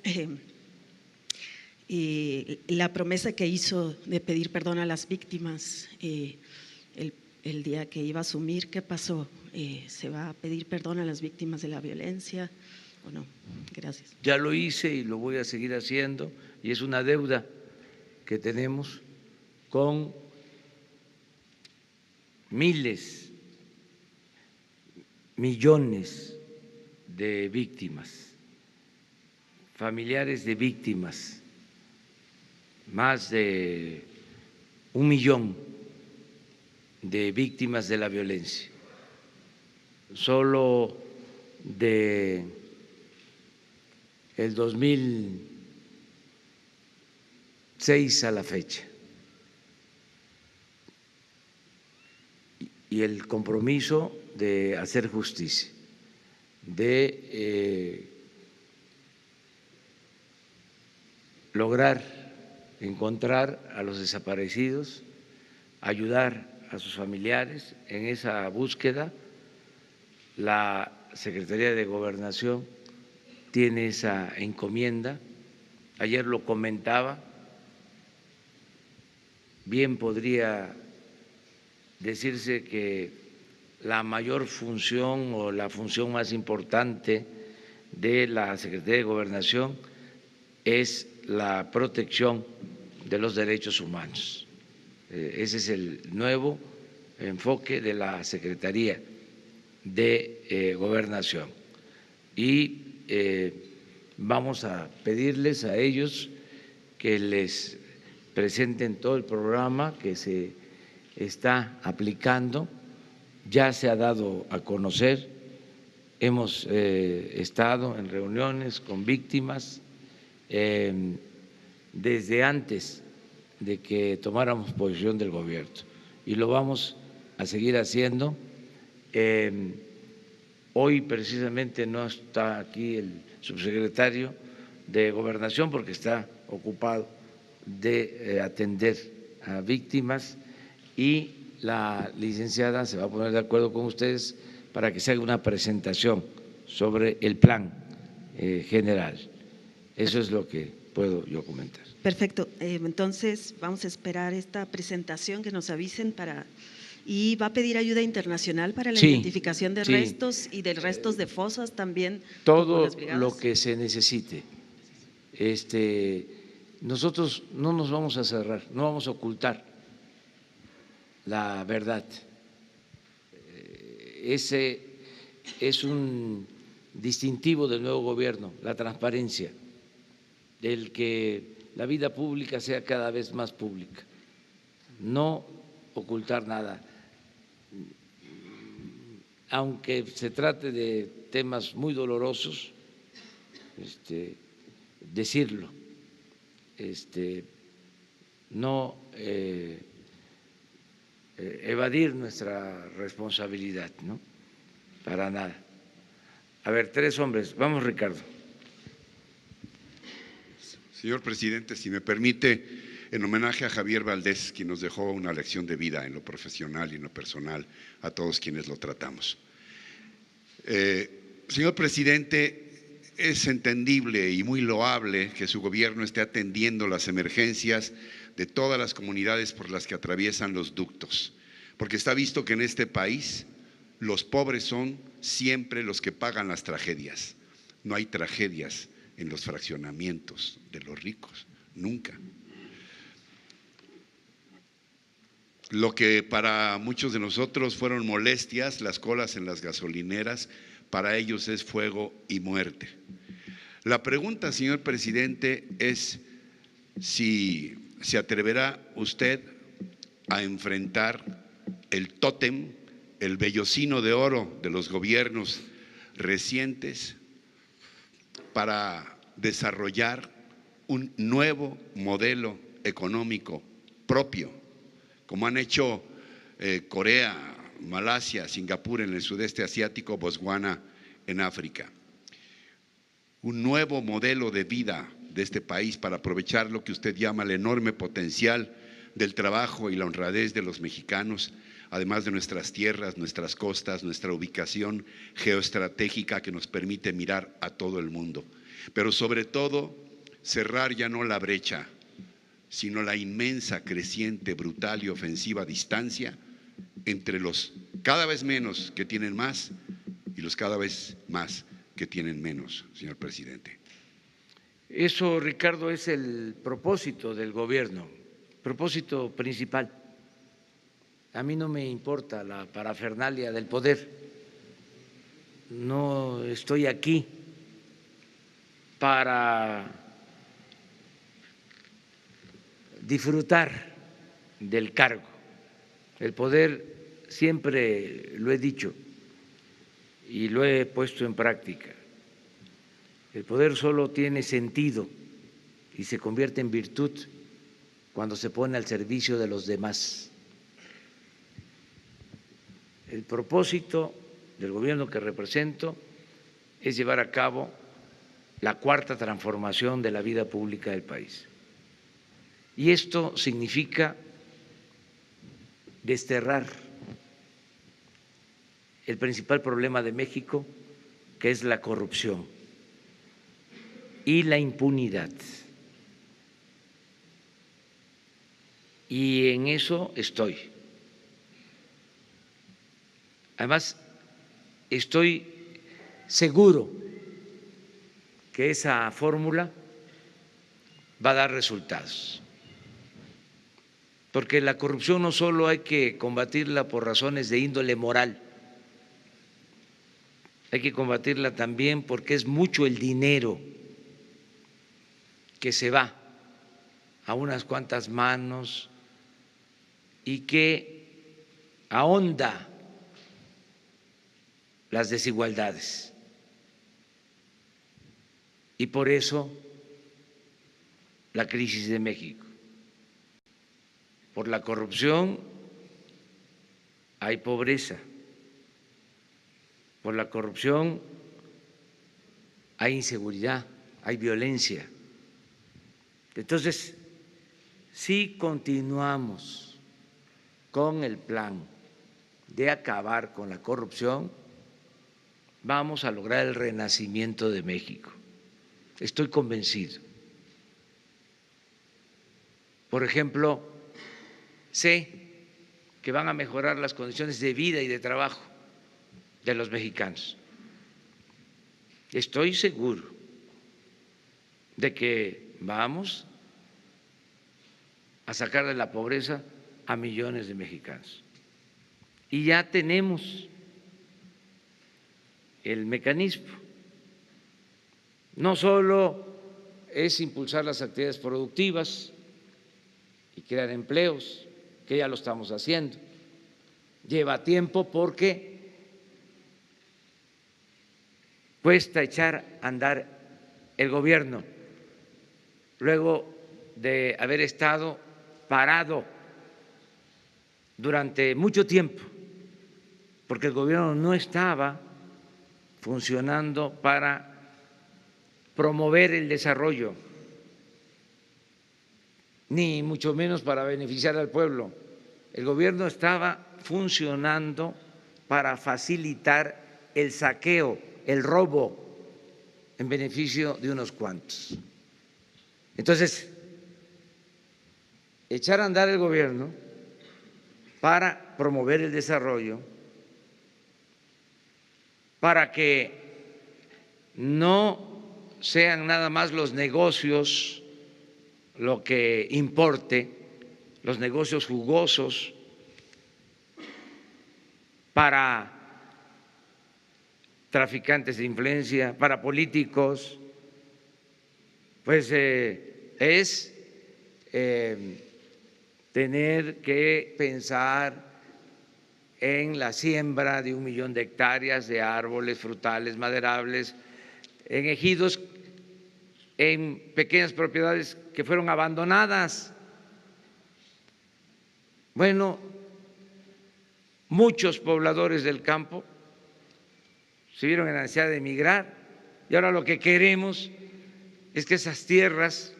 la promesa que hizo de pedir perdón a las víctimas el día que iba a asumir. ¿Qué pasó? ¿Se va a pedir perdón a las víctimas de la violencia o no? Gracias. Ya lo hice y lo voy a seguir haciendo, y es una deuda que tenemos con miles, millones de víctimas, familiares de víctimas, más de 1 millón de víctimas de la violencia. Solo de el 2006 a la fecha. Y el compromiso de hacer justicia, de lograr encontrar a los desaparecidos, ayudar a sus familiares en esa búsqueda. La Secretaría de Gobernación tiene esa encomienda. Ayer lo comentaba, bien podría decirse que la mayor función o la función más importante de la Secretaría de Gobernación es la protección de los derechos humanos. Ese es el nuevo enfoque de la Secretaría de Gobernación. Y vamos a pedirles a ellos que les presenten todo el programa que se está aplicando. Ya se ha dado a conocer, hemos estado en reuniones con víctimas desde antes de que tomáramos posición del gobierno y lo vamos a seguir haciendo. Hoy precisamente no está aquí el subsecretario de Gobernación porque está ocupado de atender a víctimas, y la licenciada se va a poner de acuerdo con ustedes para que se haga una presentación sobre el plan general. Eso es lo que puedo yo comentar. Perfecto. Entonces vamos a esperar esta presentación, que nos avisen para… ¿Y va a pedir ayuda internacional para la identificación de restos y de restos de fosas también? Todo lo que se necesite. Nosotros no nos vamos a cerrar, no vamos a ocultar la verdad. Ese es un distintivo del nuevo gobierno, la transparencia, el que la vida pública sea cada vez más pública, no ocultar nada. Aunque se trate de temas muy dolorosos, decirlo, no evadir nuestra responsabilidad, ¿no? Para nada. A ver, 3 hombres. Vamos, Ricardo. Señor presidente, si me permite, en homenaje a Javier Valdés, quien nos dejó una lección de vida en lo profesional y en lo personal, a todos quienes lo tratamos. Señor presidente, es entendible y muy loable que su gobierno esté atendiendo las emergencias de todas las comunidades por las que atraviesan los ductos, porque está visto que en este país los pobres son siempre los que pagan las tragedias. No hay tragedias en los fraccionamientos de los ricos, nunca. Lo que para muchos de nosotros fueron molestias, las colas en las gasolineras, para ellos es fuego y muerte. La pregunta, señor presidente, es si se atreverá usted a enfrentar el tótem, el vellocino de oro de los gobiernos recientes para desarrollar un nuevo modelo económico propio, como han hecho Corea, Malasia, Singapur en el sudeste asiático, Botswana en África. Un nuevo modelo de vida de este país para aprovechar lo que usted llama el enorme potencial del trabajo y la honradez de los mexicanos, además de nuestras tierras, nuestras costas, nuestra ubicación geoestratégica que nos permite mirar a todo el mundo. Pero sobre todo, cerrar ya no la brecha, sino la inmensa, creciente, brutal y ofensiva distancia entre los cada vez menos que tienen más y los cada vez más que tienen menos, señor presidente. Eso, Ricardo, es el propósito del gobierno, propósito principal. A mí no me importa la parafernalia del poder, no estoy aquí para disfrutar del cargo. El poder, siempre lo he dicho y lo he puesto en práctica, el poder solo tiene sentido y se convierte en virtud cuando se pone al servicio de los demás. El propósito del gobierno que represento es llevar a cabo la cuarta transformación de la vida pública del país. Y esto significa desterrar el principal problema de México, que es la corrupción y la impunidad. Y en eso estoy. Además, estoy seguro que esa fórmula va a dar resultados, porque la corrupción no solo hay que combatirla por razones de índole moral, hay que combatirla también porque es mucho el dinero que se va a unas cuantas manos y que ahonda las desigualdades. Y por eso la crisis de México. Por la corrupción hay pobreza. Por la corrupción hay inseguridad, hay violencia. Entonces, si continuamos con el plan de acabar con la corrupción, vamos a lograr el renacimiento de México. Estoy convencido. Por ejemplo, sé que van a mejorar las condiciones de vida y de trabajo de los mexicanos. Estoy seguro de que vamos a sacar de la pobreza a millones de mexicanos. Y ya tenemos el mecanismo. No solo es impulsar las actividades productivas y crear empleos, que ya lo estamos haciendo. Lleva tiempo porque cuesta echar a andar el gobierno luego de haber estado parado durante mucho tiempo, porque el gobierno no estaba funcionando para promover el desarrollo, ni mucho menos para beneficiar al pueblo. El gobierno estaba funcionando para facilitar el saqueo, el robo, en beneficio de unos cuantos. Entonces, echar a andar el gobierno para promover el desarrollo, para que no sean nada más los negocios lo que importe, los negocios jugosos, para traficantes de influencia, para políticos, pues es tener que pensar en la siembra de 1 millón de hectáreas de árboles frutales, maderables, en ejidos, en pequeñas propiedades que fueron abandonadas. Bueno, muchos pobladores del campo se vieron en la necesidad de emigrar y ahora lo que queremos es que esas tierras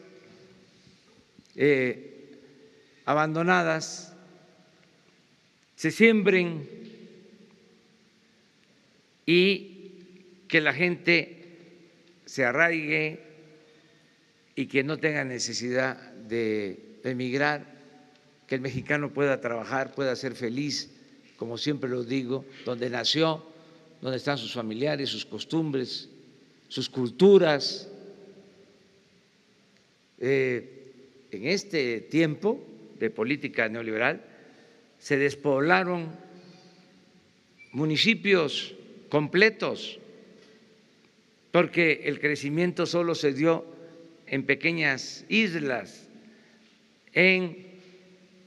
abandonadas se siembren y que la gente se arraigue y que no tenga necesidad de emigrar, que el mexicano pueda trabajar, pueda ser feliz, como siempre lo digo, donde nació, donde están sus familiares, sus costumbres, sus culturas. En este tiempo de política neoliberal se despoblaron municipios completos porque el crecimiento solo se dio en pequeñas islas, en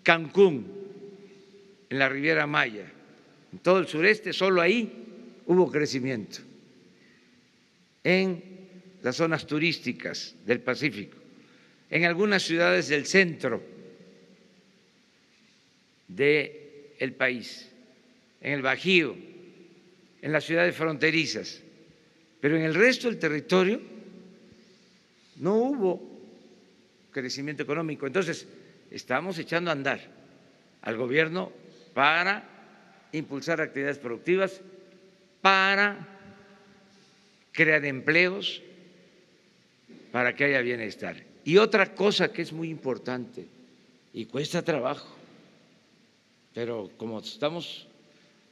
Cancún, en la Riviera Maya, en todo el sureste, solo ahí hubo crecimiento, en las zonas turísticas del Pacífico, en algunas ciudades del centro del país, en el Bajío, en las ciudades fronterizas, pero en el resto del territorio no hubo crecimiento económico. Entonces, estamos echando a andar al gobierno para impulsar actividades productivas, para crear empleos, para que haya bienestar. Y otra cosa que es muy importante y cuesta trabajo, pero como estamos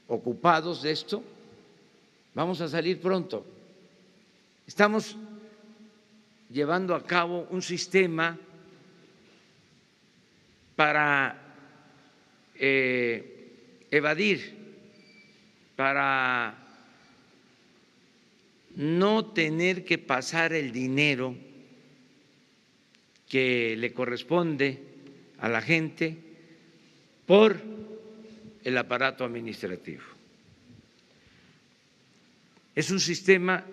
ocupados de esto, vamos a salir pronto. Estamos llevando a cabo un sistema para evadir, para no tener que pasar el dinero que le corresponde a la gente por el aparato administrativo. Es un sistema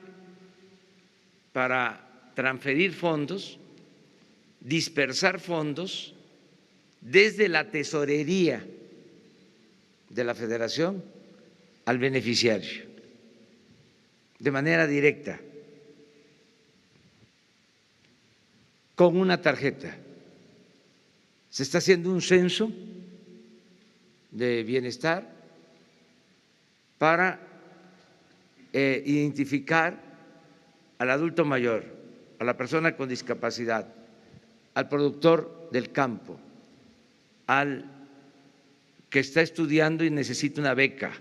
para transferir fondos, dispersar fondos desde la tesorería de la Federación al beneficiario, de manera directa, con una tarjeta. Se está haciendo un censo de bienestar para identificar al adulto mayor, a la persona con discapacidad, al productor del campo, al que está estudiando y necesita una beca,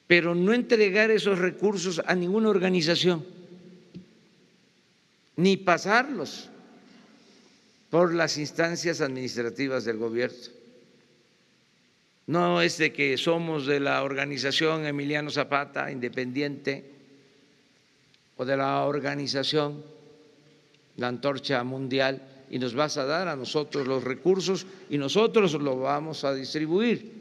pero no entregar esos recursos a ninguna organización, ni pasarlos por las instancias administrativas del gobierno. No es de que somos de la organización Emiliano Zapata, independiente, o de la organización La Antorcha Mundial, y nos vas a dar a nosotros los recursos y nosotros los vamos a distribuir,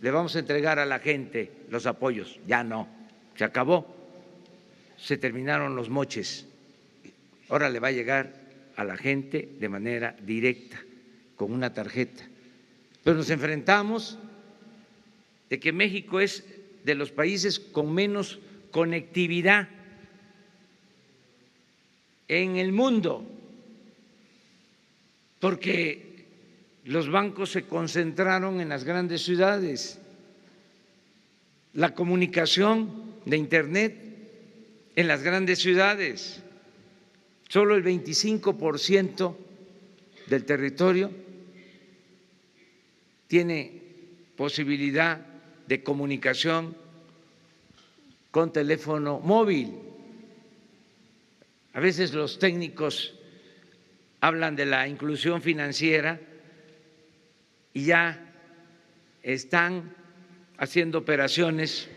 le vamos a entregar a la gente los apoyos. Ya no, se acabó, se terminaron los moches. Ahora le va a llegar a la gente de manera directa, con una tarjeta. Pero nos enfrentamos de que México es de los países con menos conectividad en el mundo, porque los bancos se concentraron en las grandes ciudades, la comunicación de Internet en las grandes ciudades. Solo el 25% del territorio tiene posibilidad de comunicación con teléfono móvil. A veces los técnicos hablan de la inclusión financiera y ya están haciendo operaciones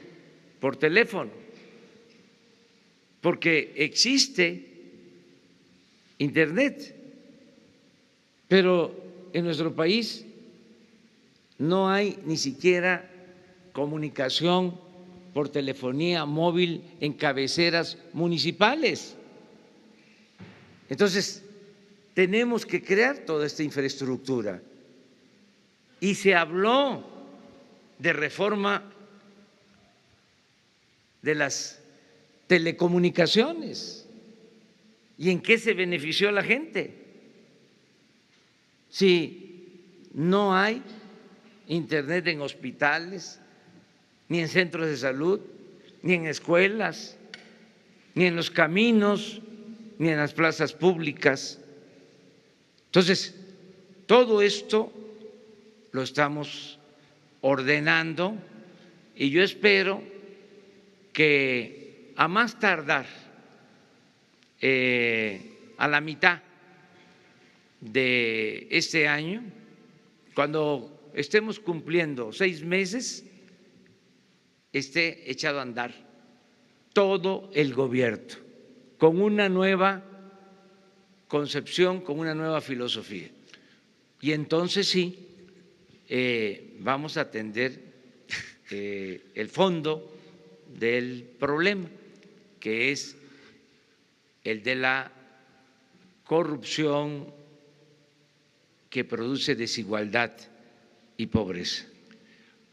por teléfono, porque existe Internet, pero en nuestro país no hay ni siquiera comunicación por telefonía móvil en cabeceras municipales. Entonces, tenemos que crear toda esta infraestructura. Y se habló de reforma de las telecomunicaciones. ¿Y en qué se benefició la gente? Si no hay Internet en hospitales, ni en centros de salud, ni en escuelas, ni en los caminos, ni en las plazas públicas. Entonces, todo esto lo estamos ordenando y yo espero que a más tardar a la mitad de este año, cuando estemos cumpliendo 6 meses, esté echado a andar todo el gobierno con una nueva concepción, con una nueva filosofía. Y entonces sí, vamos a atender el fondo del problema, que es el de la corrupción que produce desigualdad y pobreza.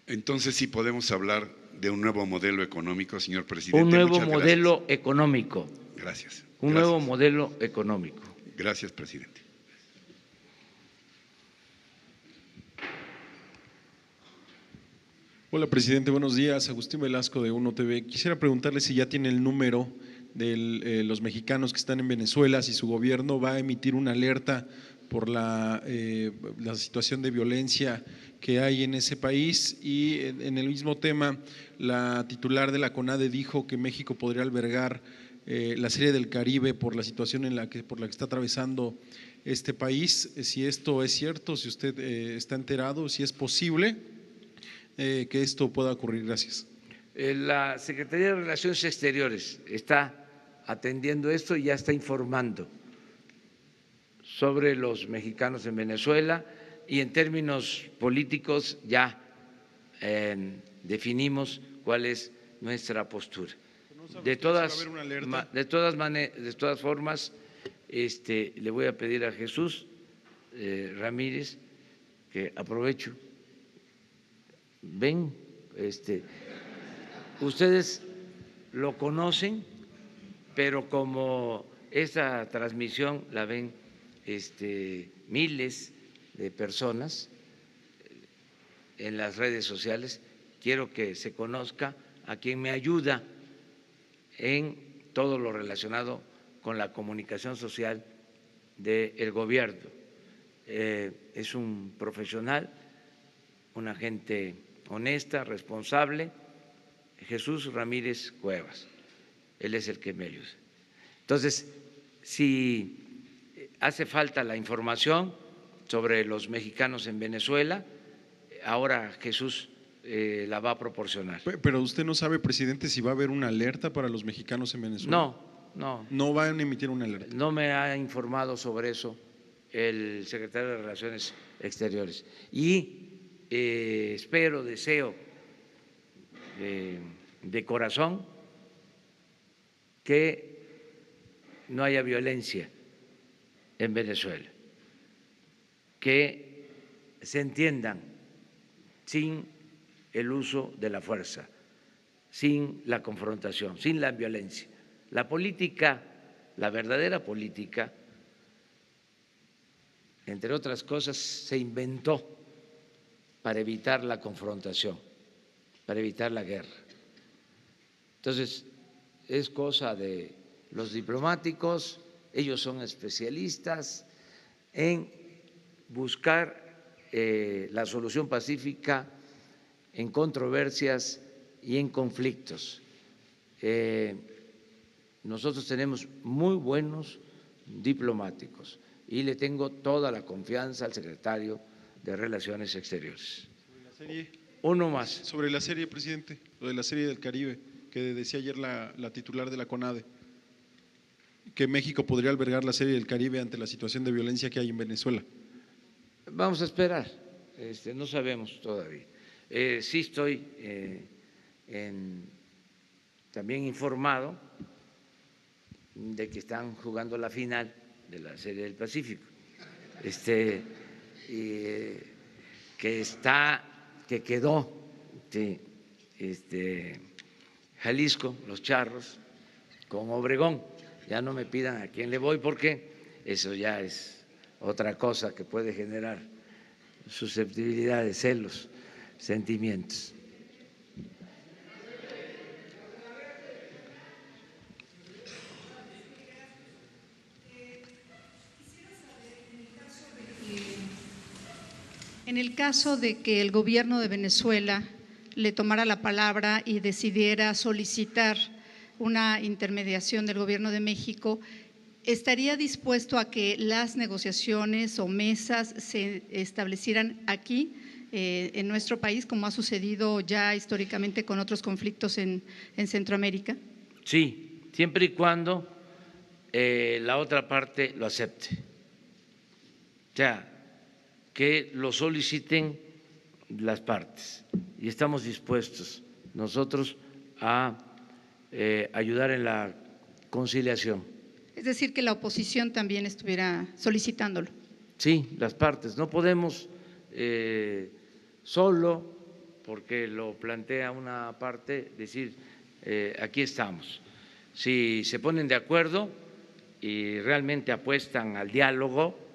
Entonces sí podemos hablar de un nuevo modelo económico, señor presidente. Un nuevo modelo económico. Gracias. Un nuevo modelo económico. Gracias, presidente. Hola, presidente, buenos días. Agustín Velasco de Uno TV. Quisiera preguntarle si ya tiene el número de los mexicanos que están en Venezuela, si su gobierno va a emitir una alerta por la situación de violencia que hay en ese país. Y en el mismo tema, la titular de la CONADE dijo que México podría albergar la Serie del Caribe por la situación por la que está atravesando este país. Si esto es cierto, si usted está enterado, si es posible que esto pueda ocurrir. Gracias. La Secretaría de Relaciones Exteriores está atendiendo esto y ya está informando sobre los mexicanos en Venezuela, y en términos políticos ya definimos cuál es nuestra postura. De todas formas, le voy a pedir a Jesús Ramírez que aprovecho. Ven, ustedes lo conocen, pero como esta transmisión la ven miles de personas en las redes sociales, quiero que se conozca a quien me ayuda en todo lo relacionado con la comunicación social del gobierno. Es un profesional, una gente honesta, responsable, Jesús Ramírez Cuevas. Él es el que me ayuda. Entonces, si hace falta la información sobre los mexicanos en Venezuela, ahora Jesús la va a proporcionar. Pero usted no sabe, presidente, si va a haber una alerta para los mexicanos en Venezuela. No. No van a emitir una alerta. No me ha informado sobre eso el secretario de Relaciones Exteriores. Y espero, deseo de corazón que no haya violencia en Venezuela, que se entiendan sin el uso de la fuerza, sin la confrontación, sin la violencia. La política, la verdadera política, entre otras cosas, se inventó para evitar la confrontación, para evitar la guerra. Entonces, es cosa de los diplomáticos, ellos son especialistas en buscar la solución pacífica en controversias y en conflictos. Nosotros tenemos muy buenos diplomáticos y le tengo toda la confianza al secretario de Relaciones Exteriores. Uno más. Sobre la serie, presidente, lo de la Serie del Caribe, que decía ayer la titular de la CONADE, que México podría albergar la Serie del Caribe ante la situación de violencia que hay en Venezuela. Vamos a esperar, no sabemos todavía. Sí estoy también informado de que están jugando la final de la Serie del Pacífico, que quedó Jalisco, los Charros, con Obregón. Ya no me pidan a quién le voy porque eso ya es otra cosa que puede generar susceptibilidades, celos, sentimientos. En el caso de que el gobierno de Venezuela le tomara la palabra y decidiera solicitar una intermediación del gobierno de México, ¿estaría dispuesto a que las negociaciones o mesas se establecieran aquí, en nuestro país, como ha sucedido ya históricamente con otros conflictos en Centroamérica? Sí, siempre y cuando la otra parte lo acepte. O sea, que lo soliciten las partes y estamos dispuestos nosotros a ayudar en la conciliación. Es decir, que la oposición también estuviera solicitándolo. Sí, las partes. No podemos solo, porque lo plantea una parte, decir aquí estamos. Si se ponen de acuerdo y realmente apuestan al diálogo,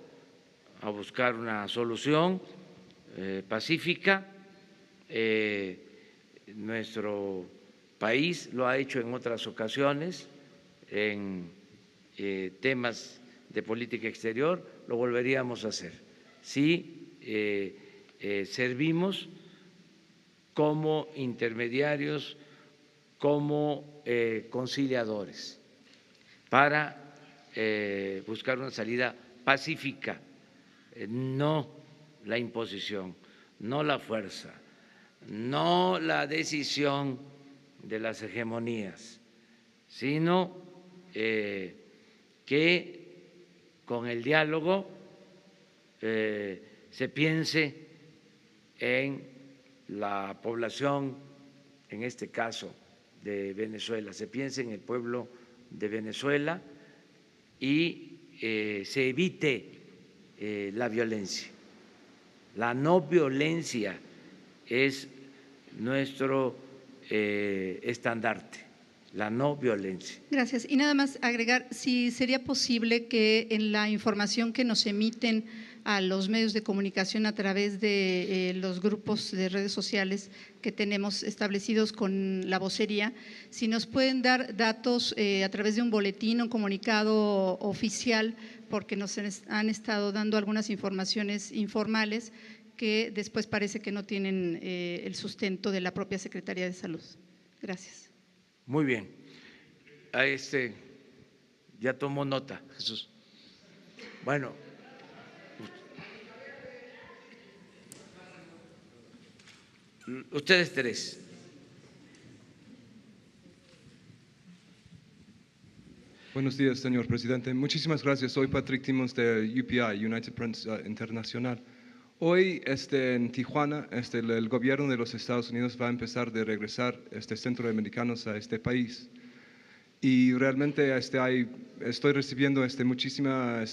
a buscar una solución pacífica, nuestro país lo ha hecho en otras ocasiones en temas de política exterior, lo volveríamos a hacer. Sí, servimos como intermediarios, como conciliadores, para buscar una salida pacífica, no la imposición, no la fuerza, no la decisión de las hegemonías, sino que con el diálogo se piense en la población, en este caso de Venezuela, se piense en el pueblo de Venezuela y se evite la violencia. La no violencia es nuestro estandarte, la no violencia. Gracias. Y nada más agregar, si sería posible que en la información que nos emiten a los medios de comunicación a través de los grupos de redes sociales que tenemos establecidos con la vocería, si nos pueden dar datos a través de un boletín, un comunicado oficial, porque nos han estado dando algunas informaciones informales que después parece que no tienen el sustento de la propia Secretaría de Salud. Gracias. Muy bien. Ya tomó nota, Jesús. Bueno. Ustedes tres. Buenos días, señor presidente. Muchísimas gracias. Soy Patrick Timos de UPI, United Press Internacional. Hoy en Tijuana el gobierno de los Estados Unidos va a empezar de regresar centroamericanos a este país. Y realmente estoy recibiendo muchísima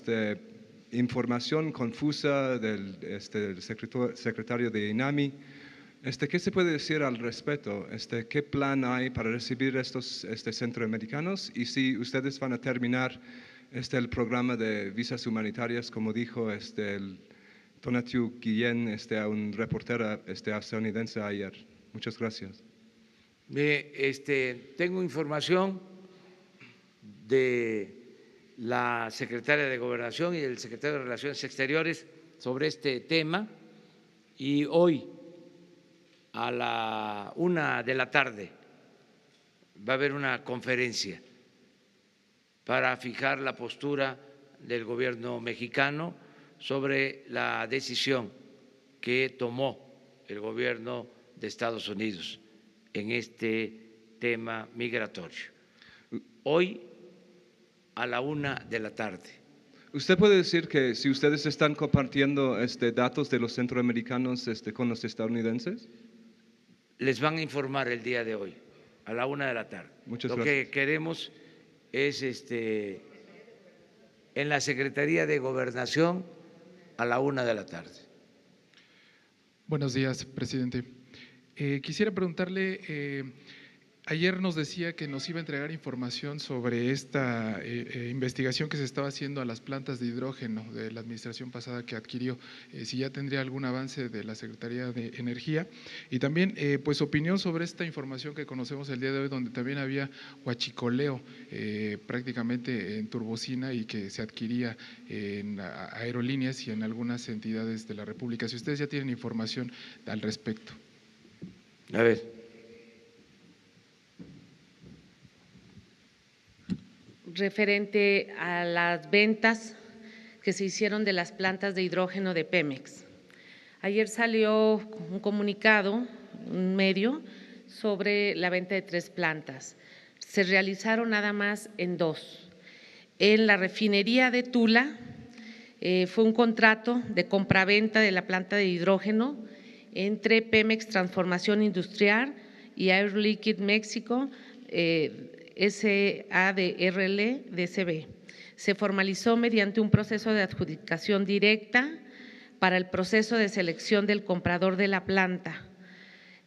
información confusa del secretario de INAMI. ¿Qué se puede decir al respecto? ¿Qué plan hay para recibir estos centroamericanos? Y si ustedes van a terminar el programa de visas humanitarias, como dijo el Tonatiuh Guillén, a un reportero estadounidense ayer. Muchas gracias. Tengo información de la secretaria de Gobernación y del secretario de Relaciones Exteriores sobre este tema, y hoy a la 1:00 p.m. va a haber una conferencia para fijar la postura del gobierno mexicano sobre la decisión que tomó el gobierno de Estados Unidos en este tema migratorio. Hoy a la 1:00 p.m. ¿Usted puede decir que si ustedes están compartiendo datos de los centroamericanos con los estadounidenses? Les van a informar el día de hoy, a la 1:00 p.m. Muchas gracias. Lo que queremos es en la Secretaría de Gobernación a la 1:00 p.m. Buenos días, presidente. Quisiera preguntarle, ayer nos decía que nos iba a entregar información sobre esta investigación que se estaba haciendo a las plantas de hidrógeno de la administración pasada que adquirió, si ya tendría algún avance de la Secretaría de Energía, y también pues opinión sobre esta información que conocemos el día de hoy, donde también había huachicoleo prácticamente en turbocina y que se adquiría en aerolíneas y en algunas entidades de la República. Si ustedes ya tienen información al respecto. A ver. Referente a las ventas que se hicieron de las plantas de hidrógeno de Pemex. Ayer salió un comunicado, un medio, sobre la venta de 3 plantas. Se realizaron nada más en 2. En la refinería de Tula fue un contrato de compraventa de la planta de hidrógeno entre Pemex Transformación Industrial y Air Liquide México, SADRL DCB. Se formalizó mediante un proceso de adjudicación directa para el proceso de selección del comprador de la planta,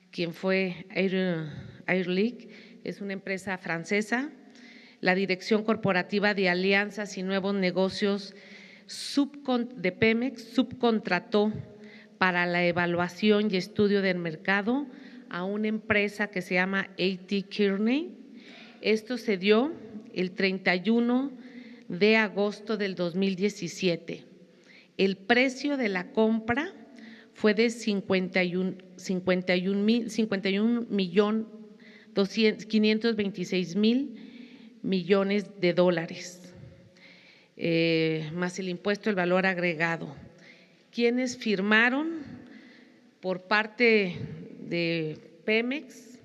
quien fue Air Liquide, es una empresa francesa. La Dirección Corporativa de Alianzas y Nuevos Negocios de Pemex subcontrató para la evaluación y estudio del mercado a una empresa que se llama A.T. Kearney. Esto se dio el 31 de agosto del 2017. El precio de la compra fue de 51.526.000 millones de dólares, más el impuesto del valor agregado. ¿Quiénes firmaron por parte de Pemex?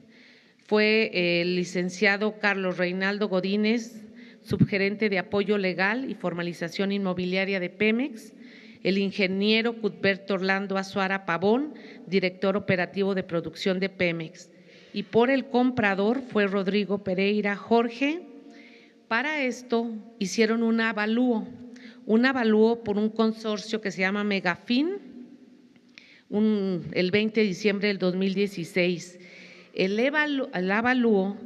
Fue el licenciado Carlos Reinaldo Godínez, subgerente de apoyo legal y formalización inmobiliaria de Pemex, el ingeniero Cuthberto Orlando Azuara Pavón, director operativo de producción de Pemex, y por el comprador fue Rodrigo Pereira Jorge. Para esto hicieron un avalúo por un consorcio que se llama Megafin, el 20 de diciembre del 2016. El avalúo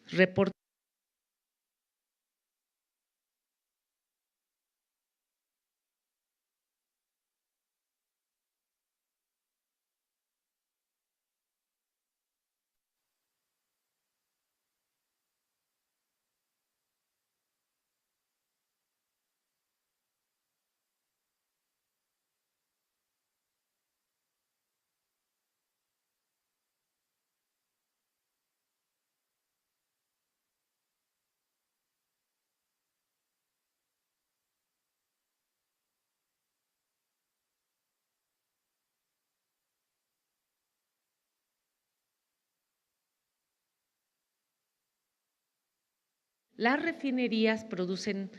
reportó las refinerías producen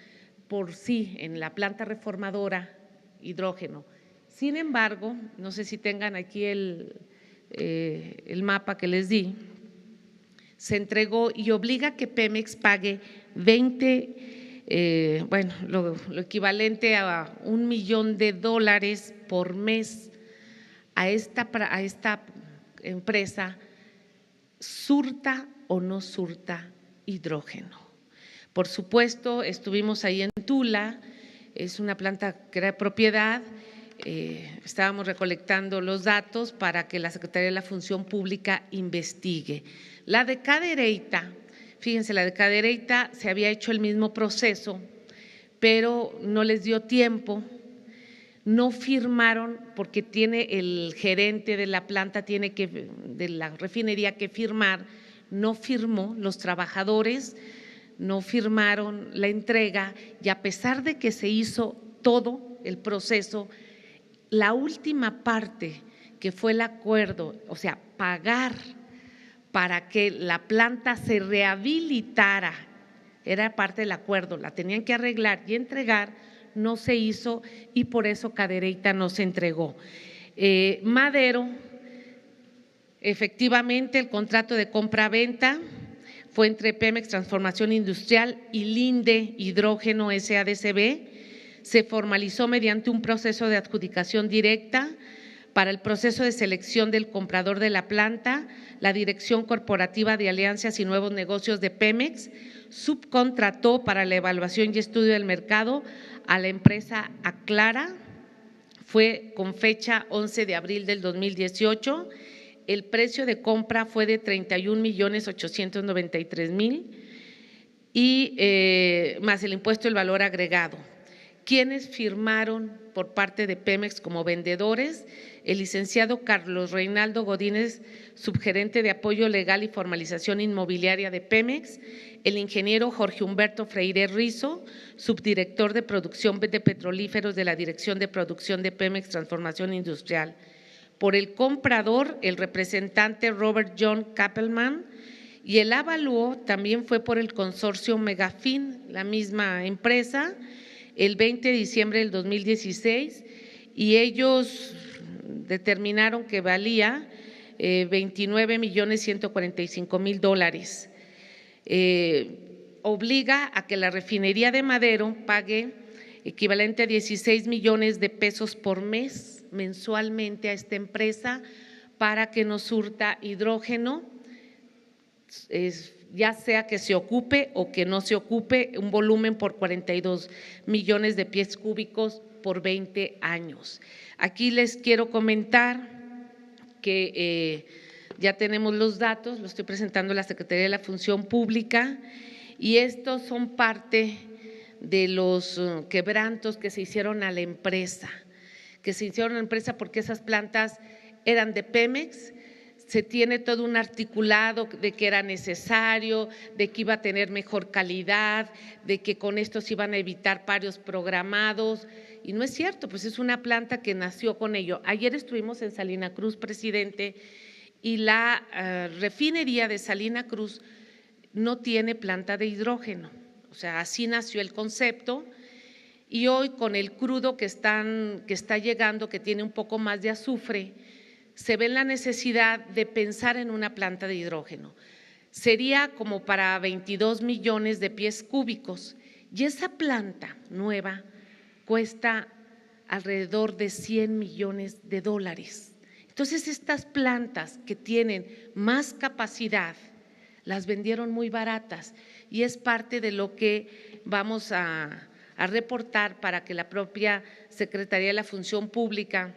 por sí en la planta reformadora hidrógeno. Sin embargo, no sé si tengan aquí el mapa que les di, se entregó y obliga a que Pemex pague lo equivalente a $1 millón por mes a esta empresa, surta o no surta hidrógeno. Por supuesto, estuvimos ahí en Tula, es una planta que era de propiedad, estábamos recolectando los datos para que la Secretaría de la Función Pública investigue. La de Cadereyta, fíjense, la de Cadereyta se había hecho el mismo proceso, pero no les dio tiempo, no firmaron porque tiene el gerente de la planta, de la refinería que firmar, no firmó, los trabajadores no firmaron la entrega y a pesar de que se hizo todo el proceso, la última parte que fue el acuerdo, o sea, pagar para que la planta se rehabilitara, era parte del acuerdo, la tenían que arreglar y entregar, no se hizo y por eso Cadereyta no se entregó. Madero, efectivamente el contrato de compra-venta fue entre Pemex Transformación Industrial y Linde Hidrógeno SADCB, se formalizó mediante un proceso de adjudicación directa. Para el proceso de selección del comprador de la planta, la Dirección Corporativa de Alianzas y Nuevos Negocios de Pemex subcontrató para la evaluación y estudio del mercado a la empresa Aclara, fue con fecha 11 de abril del 2018, el precio de compra fue de 31.893.000 y más el impuesto del valor agregado. ¿Quiénes firmaron por parte de Pemex como vendedores? El licenciado Carlos Reinaldo Godínez, subgerente de apoyo legal y formalización inmobiliaria de Pemex, el ingeniero Jorge Humberto Freire Rizo, subdirector de producción de petrolíferos de la Dirección de Producción de Pemex Transformación Industrial. Por el comprador, el representante Robert John Kappelman, y el avalúo también fue por el consorcio Megafin, la misma empresa, el 20 de diciembre del 2016, y ellos determinaron que valía $29.145.000. Obliga a que la refinería de Madero pague equivalente a 16 millones de pesos por mes mensualmente a esta empresa para que nos surta hidrógeno, ya sea que se ocupe o que no se ocupe, un volumen por 42 millones de pies cúbicos por 20 años. Aquí les quiero comentar que ya tenemos los datos, lo estoy presentando a la Secretaría de la Función Pública y estos son parte de los quebrantos que se hicieron a la empresa, porque esas plantas eran de Pemex. Se tiene todo un articulado de que era necesario, de que iba a tener mejor calidad, de que con esto se iban a evitar paros programados, y no es cierto, pues es una planta que nació con ello. Ayer estuvimos en Salina Cruz, presidente, y la refinería de Salina Cruz no tiene planta de hidrógeno, o sea, así nació el concepto, y hoy con el crudo que está llegando, que tiene un poco más de azufre, se ve la necesidad de pensar en una planta de hidrógeno. Sería como para 22 millones de pies cúbicos, y esa planta nueva cuesta alrededor de 100 millones de dólares. Entonces, estas plantas que tienen más capacidad las vendieron muy baratas, y es parte de lo que vamos a reportar para que la propia Secretaría de la Función Pública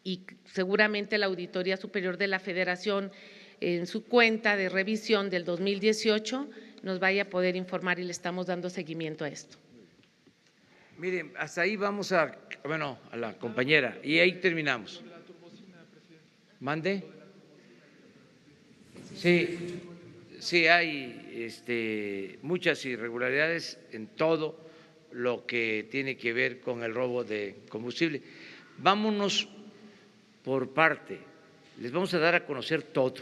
y seguramente la Auditoría Superior de la Federación, en su cuenta de revisión del 2018, nos vaya a poder informar, y le estamos dando seguimiento a esto. Miren, hasta ahí vamos a la compañera, y ahí terminamos. ¿Mande? Sí, hay muchas irregularidades en todo lo que tiene que ver con el robo de combustible. Vámonos por parte, les vamos a dar a conocer todo.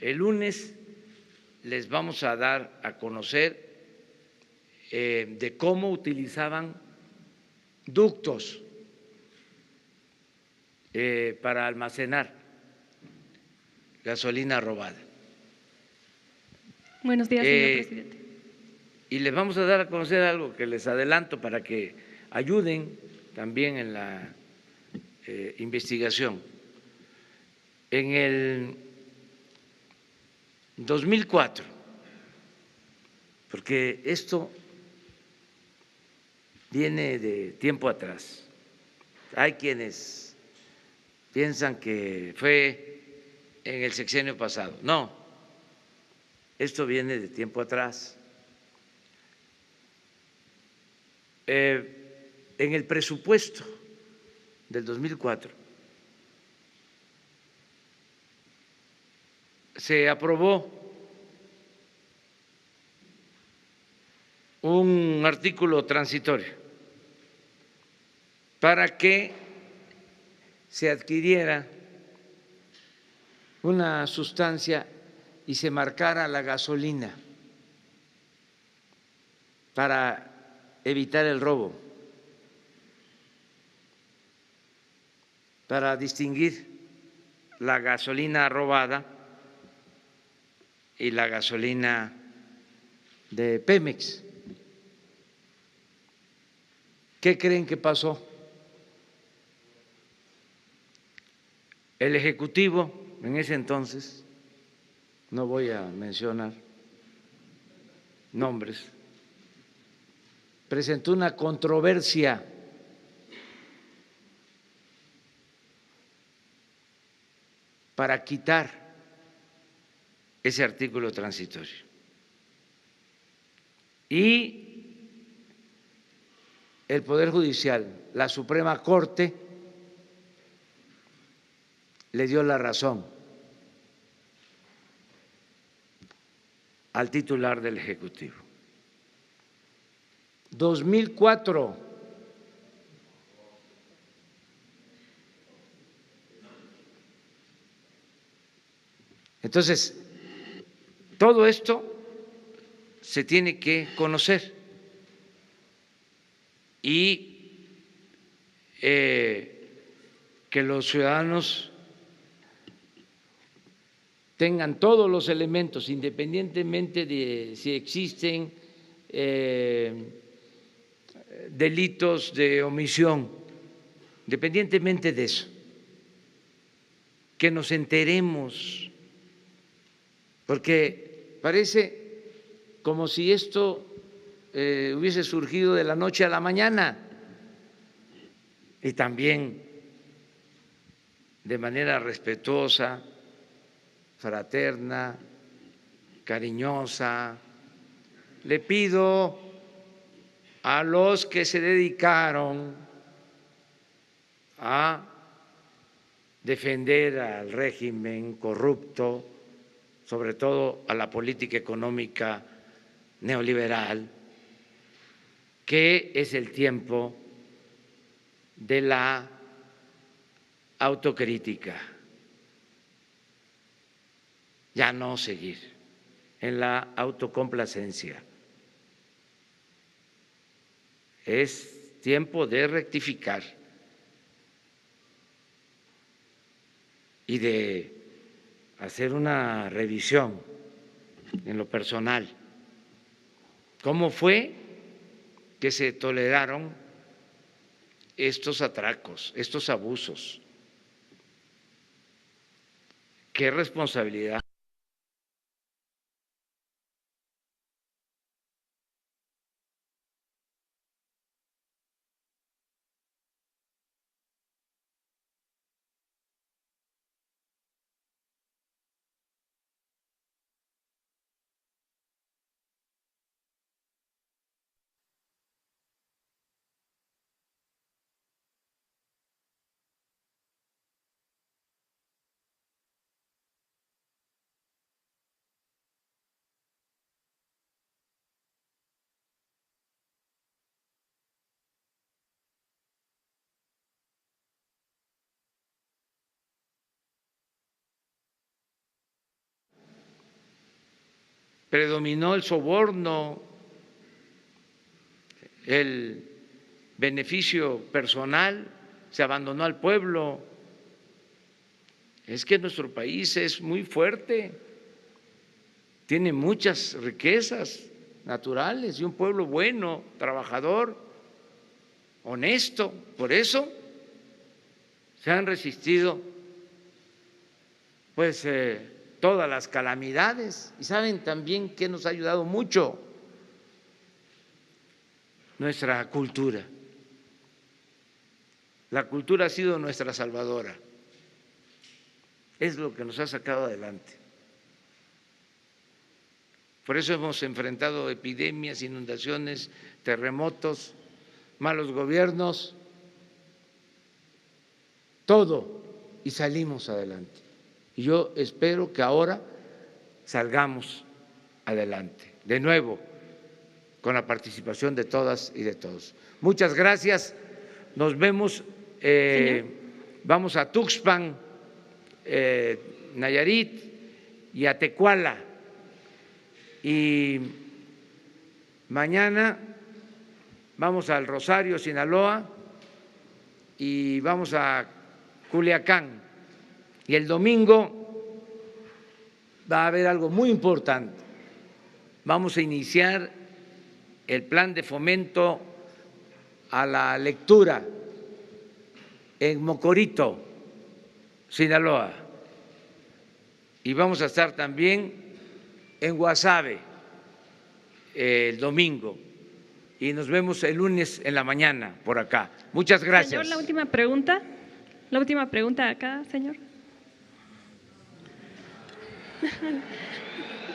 El lunes les vamos a dar a conocer de cómo utilizaban ductos para almacenar gasolina robada. Buenos días, señor presidente. Y les vamos a dar a conocer algo que les adelanto para que ayuden también en la investigación. En el 2004, porque esto viene de tiempo atrás, hay quienes piensan que fue en el sexenio pasado. No, esto viene de tiempo atrás. En el presupuesto del 2004 se aprobó un artículo transitorio para que se adquiriera una sustancia y se marcara la gasolina para evitar el robo, para distinguir la gasolina robada y la gasolina de Pemex. ¿Qué creen que pasó? El Ejecutivo en ese entonces, no voy a mencionar nombres, presentó una controversia para quitar ese artículo transitorio. Y el Poder Judicial, la Suprema Corte, le dio la razón al titular del Ejecutivo. 2004. Entonces, todo esto se tiene que conocer y que los ciudadanos tengan todos los elementos, independientemente de si existen delitos de omisión, independientemente de eso, que nos enteremos, porque parece como si esto hubiese surgido de la noche a la mañana, y también de manera respetuosa, fraterna, cariñosa. Le pido a los que se dedicaron a defender al régimen corrupto, sobre todo a la política económica neoliberal, que es el tiempo de la autocrítica, ya no seguir en la autocomplacencia. Es tiempo de rectificar y de hacer una revisión en lo personal. ¿Cómo fue que se toleraron estos atracos, estos abusos? ¿Qué responsabilidad? Predominó el soborno, el beneficio personal, se abandonó al pueblo. Es que nuestro país es muy fuerte, tiene muchas riquezas naturales y un pueblo bueno, trabajador, honesto. Por eso se han resistido pues todas las calamidades. Y saben también que nos ha ayudado mucho nuestra cultura. La cultura ha sido nuestra salvadora, es lo que nos ha sacado adelante. Por eso hemos enfrentado epidemias, inundaciones, terremotos, malos gobiernos, todo, y salimos adelante. Y yo espero que ahora salgamos adelante, de nuevo, con la participación de todas y de todos. Muchas gracias, nos vemos, vamos a Tuxpan, Nayarit y a Tecuala, y mañana vamos al Rosario, Sinaloa, y vamos a Culiacán. Y el domingo va a haber algo muy importante. Vamos a iniciar el plan de fomento a la lectura en Mocorito, Sinaloa. Y vamos a estar también en Guasave el domingo. Y nos vemos el lunes en la mañana por acá. Muchas gracias. Señor, la última pregunta. La última pregunta acá, señor.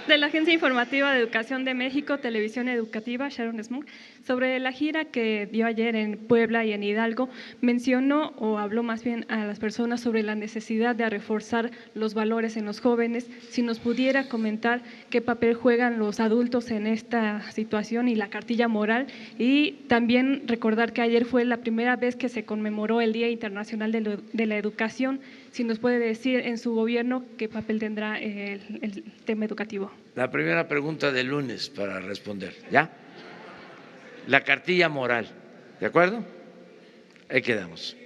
De la Agencia Informativa de Educación de México, Televisión Educativa, Sharon Smoke, sobre la gira que dio ayer en Puebla y en Hidalgo, mencionó o habló más bien a las personas sobre la necesidad de reforzar los valores en los jóvenes. Si nos pudiera comentar qué papel juegan los adultos en esta situación y la cartilla moral, y también recordar que ayer fue la primera vez que se conmemoró el Día Internacional de la Educación. Si nos puede decir en su gobierno qué papel tendrá el tema educativo. La primera pregunta del lunes para responder, ¿ya? La cartilla moral, ¿de acuerdo? Ahí quedamos.